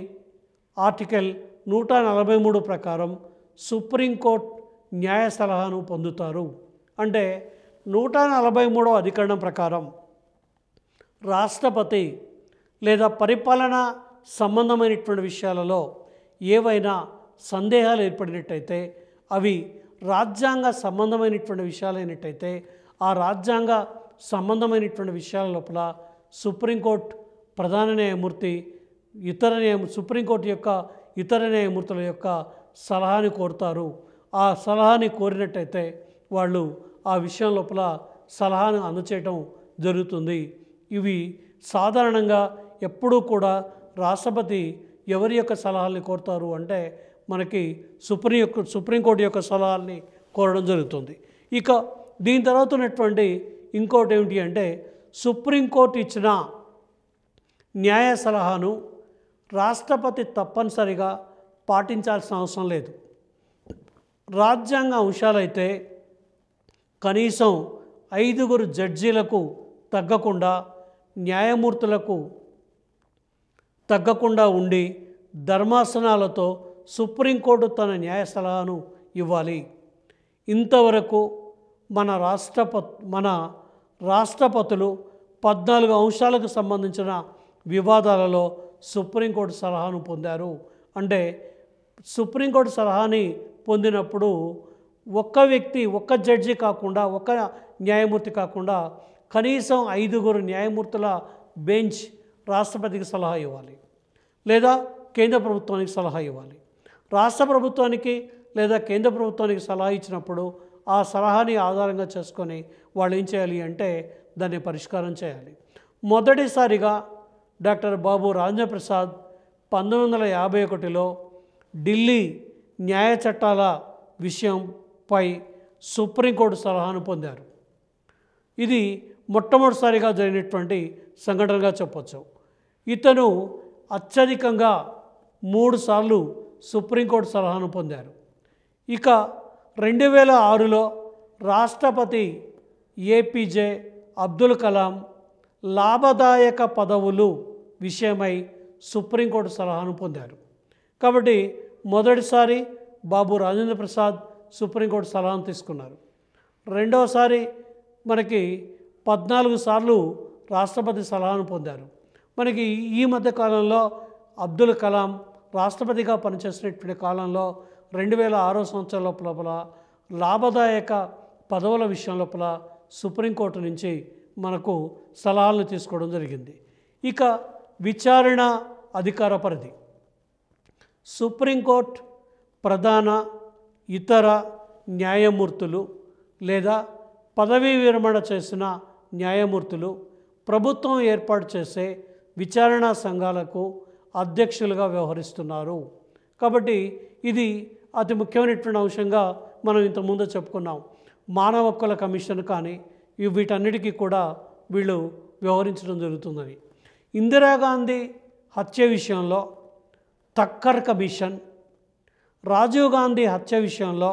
ఆర్టికల్ 143 ప్రకారం సుప్రీంకోర్టు న్యాయ సలహాను పొందుతారు. అంటే 143వ అధికరణం ప్రకారం రాష్ట్రపతి లేదా పరిపాలన సంబంధమైనటువంటి విషయాలలో ఏవైనా సందేహాలు ఏర్పడినట్టయితే అవి రాజ్యాంగ సంబంధమైనటువంటి విషయాలైనట్టయితే ఆ రాజ్యాంగ సంబంధమైనటువంటి విషయాల లోపల సుప్రీంకోర్టు ప్రధాన న్యాయమూర్తి సుప్రీంకోర్టు యొక్క ఇతర న్యాయమూర్తుల యొక్క సలహాని కోరుతారు. ఆ సలహాని కోరినట్టయితే వాళ్ళు ఆ విషయం లోపల సలహాను అందచేయటం జరుగుతుంది. ఇవి సాధారణంగా ఎప్పుడూ కూడా రాష్ట్రపతి ఎవరి యొక్క సలహాల్ని కోరుతారు అంటే మనకి సుప్రీంకోర్టు యొక్క సలహాల్ని కోరడం జరుగుతుంది. ఇక దీని తర్వాత ఉన్నటువంటి ఇంకోటి ఏమిటి అంటే సుప్రీంకోర్టు ఇచ్చిన న్యాయ సలహాను రాష్ట్రపతి తప్పనిసరిగా పాటించాల్సిన అవసరం లేదు. రాజ్యాంగ అంశాలైతే కనీసం 5 జడ్జీలకు తగ్గకుండా న్యాయమూర్తులకు తగ్గకుండా ఉండి ధర్మాసనాలతో సుప్రీంకోర్టు తన న్యాయ సలహాను ఇవ్వాలి. ఇంతవరకు మన రాష్ట్రపతులు 14 అంశాలకు సంబంధించిన వివాదాలలో సుప్రీంకోర్టు సలహాను పొందారు. అంటే సుప్రీంకోర్టు సలహాని పొందినప్పుడు ఒక్క వ్యక్తి ఒక్క జడ్జి కాకుండా ఒక్క న్యాయమూర్తి కాకుండా కనీసం 5 న్యాయమూర్తుల బెంచ్ రాష్ట్రపతికి సలహా ఇవ్వాలి లేదా కేంద్ర ప్రభుత్వానికి సలహా ఇవ్వాలి. రాష్ట్ర ప్రభుత్వానికి లేదా కేంద్ర ప్రభుత్వానికి సలహా ఇచ్చినప్పుడు ఆ సలహాని ఆధారంగా చేసుకొని వాళ్ళు ఏం చేయాలి అంటే దాన్ని పరిష్కారం చేయాలి. మొదటిసారిగా డాక్టర్ బాబు రాజేంద్ర ప్రసాద్ 1951లో ఢిల్లీ న్యాయ చట్టాల విషయంపై సుప్రీంకోర్టు సలహాను పొందారు. ఇది మొట్టమొదటిసారిగా జరిగినటువంటి సంఘటనగా చెప్పవచ్చు. ఇతను అత్యధికంగా 3 సార్లు సుప్రీంకోర్టు సలహాను పొందారు. ఇక 2006లో రాష్ట్రపతి ఏపీజే అబ్దుల్ కలాం లాభదాయక పదవులు విషయమై సుప్రీంకోర్టు సలహాను పొందారు. కాబట్టి మొదటిసారి బాబు రాజేంద్ర ప్రసాద్ సుప్రీంకోర్టు సలహాను తీసుకున్నారు. రెండవసారి మనకి 14 సార్లు రాష్ట్రపతి సలహాను పొందారు. మనకి ఈ మధ్య కాలంలో అబ్దుల్ కలాం రాష్ట్రపతిగా పనిచేసినటువంటి కాలంలో 2006 సంవత్సరం లోపల లాభదాయక పదవుల విషయం లోపల సుప్రీంకోర్టు నుంచి మనకు సలహాలను తీసుకోవడం జరిగింది. ఇక విచారణ అధికార పరిధి సుప్రీంకోర్టు ప్రధాన ఇతర న్యాయమూర్తులు లేదా పదవీ విరమణ చేసిన న్యాయమూర్తులు ప్రభుత్వం ఏర్పాటు చేసే విచారణా సంఘాలకు అధ్యక్షులుగా వ్యవహరిస్తున్నారు. కాబట్టి ఇది అతి ముఖ్యమైనటువంటి అంశంగా మనం ఇంతకుముందు చెప్పుకున్నాం. మానవ హక్కుల కమిషన్ కానీ వీటన్నిటికీ కూడా వీళ్ళు వ్యవహరించడం జరుగుతుందని. ఇందిరాగాంధీ హత్య విషయంలో తక్కర్ కమిషన్, రాజీవ్ గాంధీ హత్య విషయంలో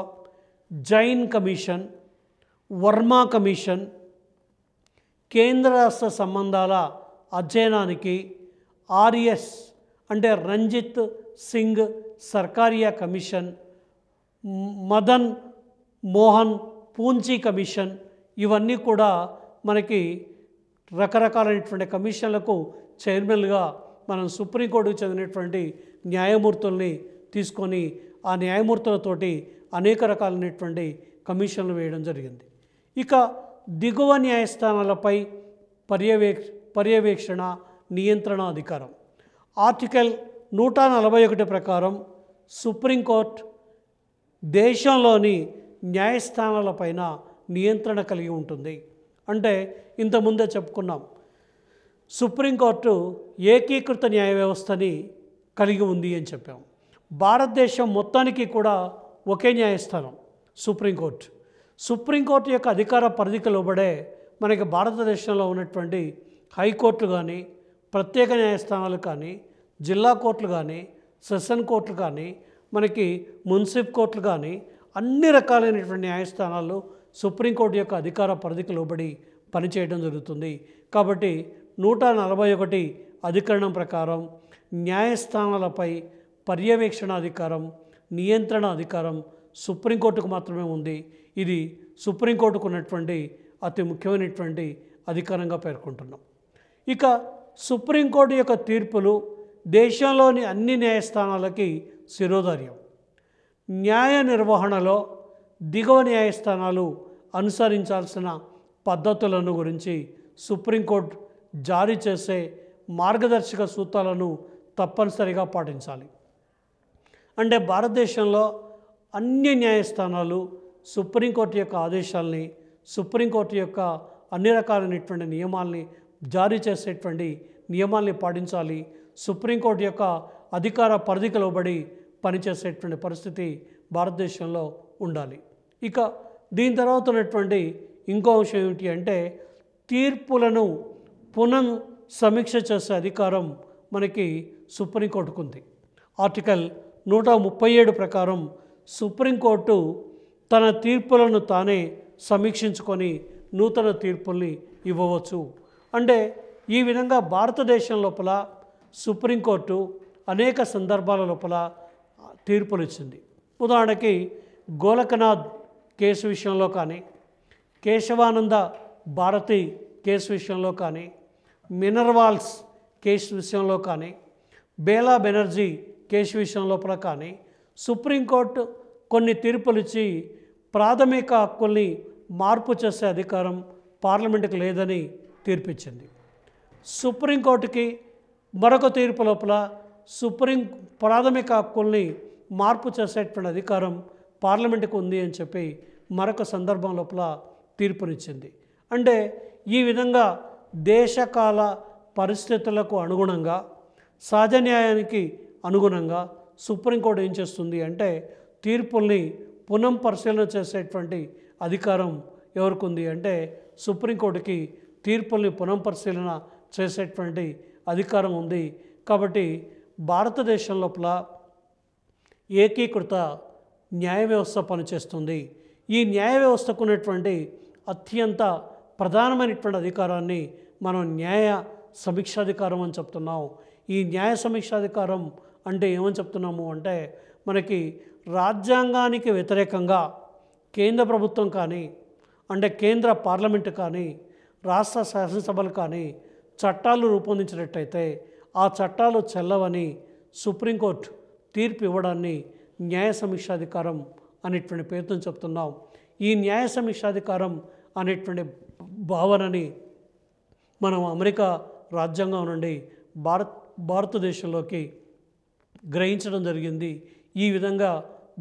జైన్ కమిషన్, వర్మా కమిషన్, కేంద్ర రాష్ట్ర సంబంధాల అధ్యయనానికి ఆర్ఎస్ అంటే రంజిత్ సింగ్ సర్కారియా కమిషన్, మదన్ మోహన్ పూంచి కమిషన్, ఇవన్నీ కూడా మనకి రకరకాలైనటువంటి కమిషన్లకు చైర్మన్గా మనం సుప్రీంకోర్టుకు చెందినటువంటి న్యాయమూర్తుల్ని తీసుకొని ఆ న్యాయమూర్తులతోటి అనేక రకాలైనటువంటి కమిషన్లు వేయడం జరిగింది. ఇక దిగువ న్యాయస్థానాలపై పర్యవేక్షణ నియంత్రణ అధికారం ఆర్టికల్ 141 ప్రకారం సుప్రీంకోర్టు దేశంలోని న్యాయస్థానాలపైన నియంత్రణ కలిగి ఉంటుంది. అంటే ఇంతకుముందే చెప్పుకున్నాం, సుప్రీంకోర్టు ఏకీకృత న్యాయ వ్యవస్థని కలిగి ఉంది అని చెప్పాం. భారతదేశం మొత్తానికి కూడా ఒకే న్యాయస్థానం సుప్రీంకోర్టు. సుప్రీంకోర్టు యొక్క అధికార పరిధికి లోబడే మనకి భారతదేశంలో ఉన్నటువంటి హైకోర్టులు కానీ, ప్రత్యేక న్యాయస్థానాలు కానీ, జిల్లా కోర్టులు కానీ, సెషన్ కోర్టులు కానీ, మనకి మున్సిపల్ కోర్టులు కానీ, అన్ని రకాలైనటువంటి న్యాయస్థానాలు సుప్రీంకోర్టు యొక్క అధికార పరిధికి లోబడి పనిచేయడం జరుగుతుంది. కాబట్టి 141 అధికరణం ప్రకారం న్యాయస్థానాలపై పర్యవేక్షణ అధికారం, నియంత్రణ అధికారం సుప్రీంకోర్టుకు మాత్రమే ఉంది. ఇది సుప్రీంకోర్టుకు ఉన్నటువంటి అతి ముఖ్యమైనటువంటి అధికారంగా పేర్కొంటున్నాం. ఇక సుప్రీంకోర్టు యొక్క తీర్పులు దేశంలోని అన్ని న్యాయస్థానాలకి శిరోధార్యం. న్యాయ నిర్వహణలో దిగువ న్యాయస్థానాలు అనుసరించాల్సిన పద్ధతులను గురించి సుప్రీంకోర్టు జారీ చేసే మార్గదర్శక సూత్రాలను తప్పనిసరిగా పాటించాలి. అంటే భారతదేశంలో అన్ని న్యాయస్థానాలు సుప్రీంకోర్టు యొక్క ఆదేశాలని, సుప్రీంకోర్టు యొక్క అన్ని రకాలైనటువంటి నియమాల్ని జారీ చేసేటువంటి నియమాల్ని పాటించాలి. సుప్రీంకోర్టు యొక్క అధికార పరిధికి లోబడి పనిచేసేటువంటి పరిస్థితి భారతదేశంలో ఉండాలి. ఇక దీని తర్వాత ఉన్నటువంటి ఇంకో అంశం ఏమిటి అంటే తీర్పులను సమీక్ష చేసే అధికారం మనకి సుప్రీంకోర్టుకు ఉంది. ఆర్టికల్ 137 ప్రకారం సుప్రీంకోర్టు తన తీర్పులను తానే సమీక్షించుకొని నూతన తీర్పుల్ని ఇవ్వవచ్చు. అంటే ఈ విధంగా భారతదేశం లోపల సుప్రీంకోర్టు అనేక సందర్భాల లోపల తీర్పులు ఇచ్చింది. ఉదాహరణకి గోలకనాథ్ కేసు విషయంలో కానీ, కేశవానంద భారతి కేసు విషయంలో కానీ, మినర్వాల్స్ కేసు విషయంలో కానీ, బేలా బెనర్జీ కేసు విషయం లోపల కానీ సుప్రీంకోర్టు కొన్ని తీర్పులు ఇచ్చి ప్రాథమిక హక్కుల్ని మార్పు చేసే అధికారం పార్లమెంటుకు లేదని తీర్పిచ్చింది. సుప్రీంకోర్టుకి మరొక తీర్పు లోపల ప్రాథమిక హక్కుల్ని మార్పు చేసేటువంటి అధికారం పార్లమెంటుకు ఉంది అని చెప్పి మరొక సందర్భం లోపల తీర్పునిచ్చింది. అంటే ఈ విధంగా దేశకాల పరిస్థితులకు అనుగుణంగా, సహజ న్యాయానికి అనుగుణంగా సుప్రీంకోర్టు ఏం చేస్తుంది అంటే తీర్పుల్ని పునఃపరిశీలన చేసేటువంటి అధికారం ఎవరికి ఉంది అంటే సుప్రీంకోర్టుకి తీర్పుల్ని పునఃపరిశీలన చేసేటువంటి అధికారం ఉంది. కాబట్టి భారతదేశం లోపల ఏకీకృత న్యాయ వ్యవస్థ పనిచేస్తుంది. ఈ న్యాయ వ్యవస్థకు ఉన్నటువంటి అత్యంత ప్రధానమైనటువంటి అధికారాన్ని మనం న్యాయ సమీక్షాధికారం అని చెప్తున్నాం. ఈ న్యాయ సమీక్షాధికారం అంటే ఏమని చెప్తున్నాము అంటే మనకి రాజ్యాంగానికి వ్యతిరేకంగా కేంద్ర ప్రభుత్వం కానీ, అంటే కేంద్ర పార్లమెంటు కానీ, రాష్ట్ర శాసనసభలు కానీ చట్టాలు రూపొందించినట్టయితే ఆ చట్టాలు చెల్లవని సుప్రీంకోర్టు తీర్పు ఇవ్వడాన్ని న్యాయ సమీక్షాధికారం అనేటువంటి పేరుతో చెప్తున్నాం. ఈ న్యాయ సమీక్షాధికారం అనేటువంటి భావనని మనం అమెరికా రాజ్యాంగం నుండి భారతదేశంలోకి గ్రహించడం జరిగింది. ఈ విధంగా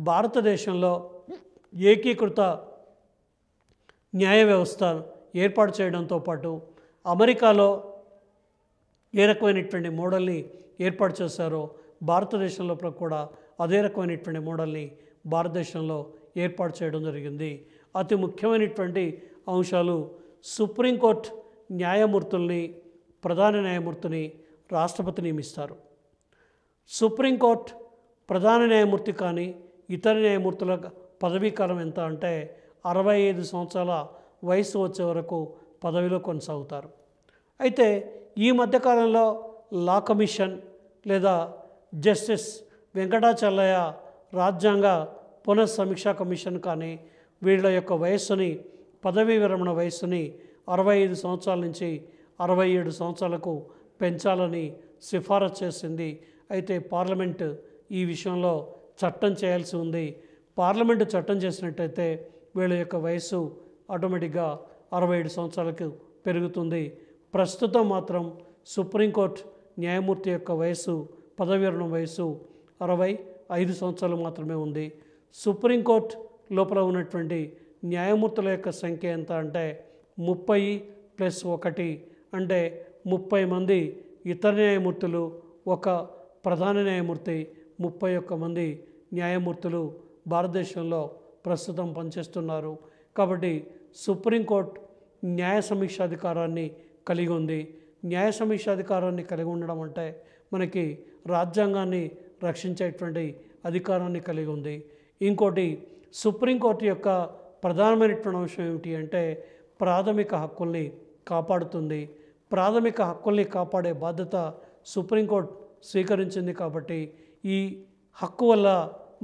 భారతదేశంలో ఏకీకృత న్యాయ వ్యవస్థ ఏర్పాటు చేయడంతో పాటు అమెరికాలో ఏ రకమైనటువంటి మోడల్ని ఏర్పాటు చేశారో భారతదేశంలో కూడా అదే రకమైనటువంటి మోడల్ని భారతదేశంలో ఏర్పాటు చేయడం జరిగింది. అతి ముఖ్యమైనటువంటి అంశాలు సుప్రీంకోర్టు న్యాయమూర్తుల్ని, ప్రధాన న్యాయమూర్తిని, రాష్ట్రపతి నియమిస్తారు. సుప్రీంకోర్టు ప్రధాన న్యాయమూర్తి కానీ ఇతర న్యాయమూర్తుల పదవీకాలం ఎంత అంటే 65 సంవత్సరాల వయసు వచ్చే వరకు పదవిలో కొనసాగుతారు. అయితే ఈ మధ్యకాలంలో లా కమిషన్ లేదా జస్టిస్ వెంకటాచలయ్య రాజ్యాంగ పునఃసమీక్షా కమిషన్ కానీ వీళ్ళ యొక్క వయస్సుని పదవీ విరమణ వయస్సుని 65 సంవత్సరాల నుంచి 67 సంవత్సరాలకు పెంచాలని సిఫారసు చేసింది. అయితే పార్లమెంటు ఈ విషయంలో చట్టం చేయాల్సి ఉంది. పార్లమెంటు చట్టం చేసినట్టయితే వీళ్ళ యొక్క వయస్సు ఆటోమేటిక్గా 67 సంవత్సరాలకు పెరుగుతుంది. ప్రస్తుతం మాత్రం సుప్రీంకోర్టు న్యాయమూర్తి యొక్క వయస్సు పదవీ విరమణ వయస్సు 65 సంవత్సరాలు మాత్రమే ఉంది. సుప్రీంకోర్టు లోపల ఉన్నటువంటి న్యాయమూర్తుల యొక్క సంఖ్య ఎంత అంటే 30+1 అంటే 30 మంది ఇతర న్యాయమూర్తులు, ఒక ప్రధాన న్యాయమూర్తి, 31 మంది న్యాయమూర్తులు భారతదేశంలో ప్రస్తుతం పనిచేస్తున్నారు. కాబట్టి సుప్రీంకోర్టు న్యాయ సమీక్షాధికారాన్ని కలిగి ఉంది. న్యాయ సమీక్షాధికారాన్ని కలిగి ఉండడం అంటే మనకి రాజ్యాంగాన్ని రక్షించేటువంటి అధికారాన్ని కలిగి ఉంది. ఇంకోటి సుప్రీంకోర్టు యొక్క ప్రధానమైనటువంటి అంశం ఏమిటి అంటే ప్రాథమిక హక్కుల్ని కాపాడుతుంది. ప్రాథమిక హక్కుల్ని కాపాడే బాధ్యత సుప్రీంకోర్టు స్వీకరించింది. కాబట్టి ఈ హక్కు వల్ల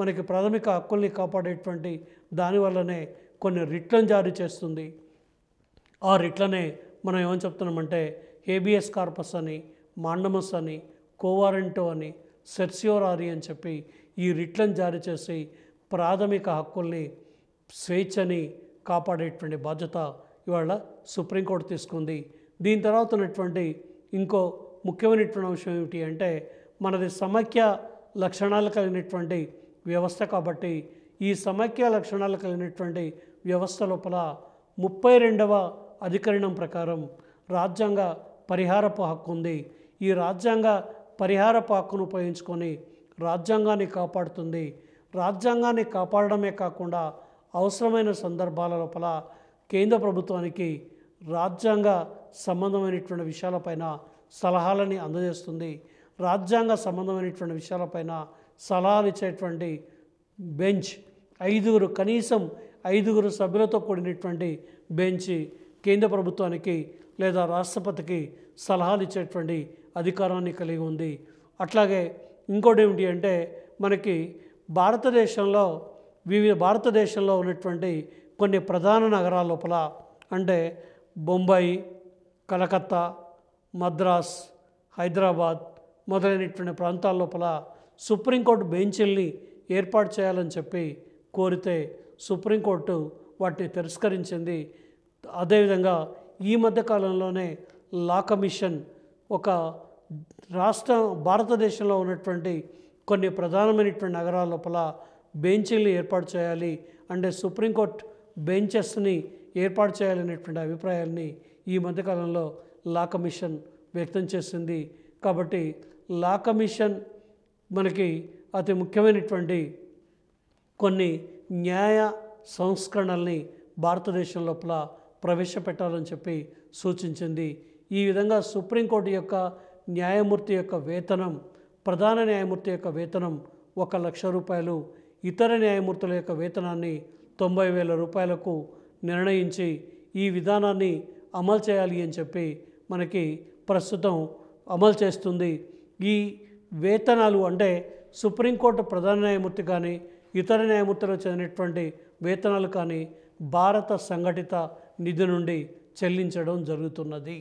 మనకి ప్రాథమిక హక్కుల్ని కాపాడేటువంటి దానివల్లనే కొన్ని రిట్లను జారీ చేస్తుంది. ఆ రిట్లనే మనం ఏమని చెప్తున్నామంటే హేబియస్ కార్పస్ అని, మాండమస్ అని, కోవారెంటో అని, సెర్సియోరారి అని చెప్పి ఈ రిట్లను జారీ చేసి ప్రాథమిక హక్కుల్ని స్వేచ్ఛని కాపాడేటువంటి బాధ్యత ఇవాళ సుప్రీంకోర్టు తీసుకుంది. దీని తర్వాత ఉన్నటువంటి ఇంకో ముఖ్యమైనటువంటి అంశం ఏమిటి అంటే మనది సమైక్య లక్షణాలు కలిగినటువంటి వ్యవస్థ. కాబట్టి ఈ సమైక్య లక్షణాలు కలిగినటువంటి వ్యవస్థ లోపల 32వ అధికరణం ప్రకారం రాజ్యాంగ పరిహారపు హక్కు ఉంది. ఈ రాజ్యాంగ పరిహారపు హక్కును ఉపయోగించుకొని రాజ్యాంగాన్ని కాపాడుతుంది. రాజ్యాంగాన్ని కాపాడడమే కాకుండా అవసరమైన సందర్భాల లోపల కేంద్ర ప్రభుత్వానికి రాజ్యాంగ సంబంధమైనటువంటి విషయాలపైన సలహాలని అందజేస్తుంది. రాజ్యాంగ సంబంధమైనటువంటి విషయాలపైన సలహాలు ఇచ్చేటువంటి బెంచ్ కనీసం 5 సభ్యులతో కూడినటువంటి బెంచ్ కేంద్ర ప్రభుత్వానికి లేదా రాష్ట్రపతికి సలహాలు ఇచ్చేటువంటి అధికారాన్ని కలిగి ఉంది. అట్లాగే ఇంకోటి ఏమిటి అంటే మనకి భారతదేశంలో ఉన్నటువంటి కొన్ని ప్రధాన నగరాల లోపల అంటే బొంబాయి, కలకత్తా, మద్రాస్, హైదరాబాద్ మొదలైనటువంటి ప్రాంతాల లోపల సుప్రీంకోర్టు బెంచీల్ని ఏర్పాటు చేయాలని చెప్పి కోరితే సుప్రీంకోర్టు వాటిని తిరస్కరించింది. అదేవిధంగా ఈ మధ్యకాలంలోనే లా కమిషన్ ఒక భారతదేశంలో ఉన్నటువంటి కొన్ని ప్రధానమైనటువంటి నగరాల లోపల బెంచీల్ని ఏర్పాటు చేయాలి అంటే సుప్రీంకోర్టు బెంచెస్ని ఏర్పాటు చేయాలనేటువంటి అభిప్రాయాన్ని ఈ మధ్యకాలంలో లా కమిషన్ వ్యక్తం చేసింది. కాబట్టి లా కమిషన్ మనకి అతి ముఖ్యమైనటువంటి కొన్ని న్యాయ సంస్కరణల్ని భారతదేశం లోపల ప్రవేశపెట్టాలని చెప్పి సూచించింది. ఈ విధంగా సుప్రీంకోర్టు యొక్క న్యాయమూర్తి యొక్క వేతనం, ప్రధాన న్యాయమూర్తి యొక్క వేతనం 1,00,000 రూపాయలు, ఇతర న్యాయమూర్తుల యొక్క వేతనాన్ని 90,000 రూపాయలకు నిర్ణయించి ఈ విధానాన్ని అమలు చేయాలి అని చెప్పి మనకి ప్రస్తుతం అమలు చేస్తుంది. ఈ వేతనాలు అంటే సుప్రీంకోర్టు ప్రధాన న్యాయమూర్తి కానీ ఇతర న్యాయమూర్తులకు చెందినటువంటి వేతనాలు కానీ భారత సంఘటిత నిధి నుండి చెల్లించడం జరుగుతున్నది.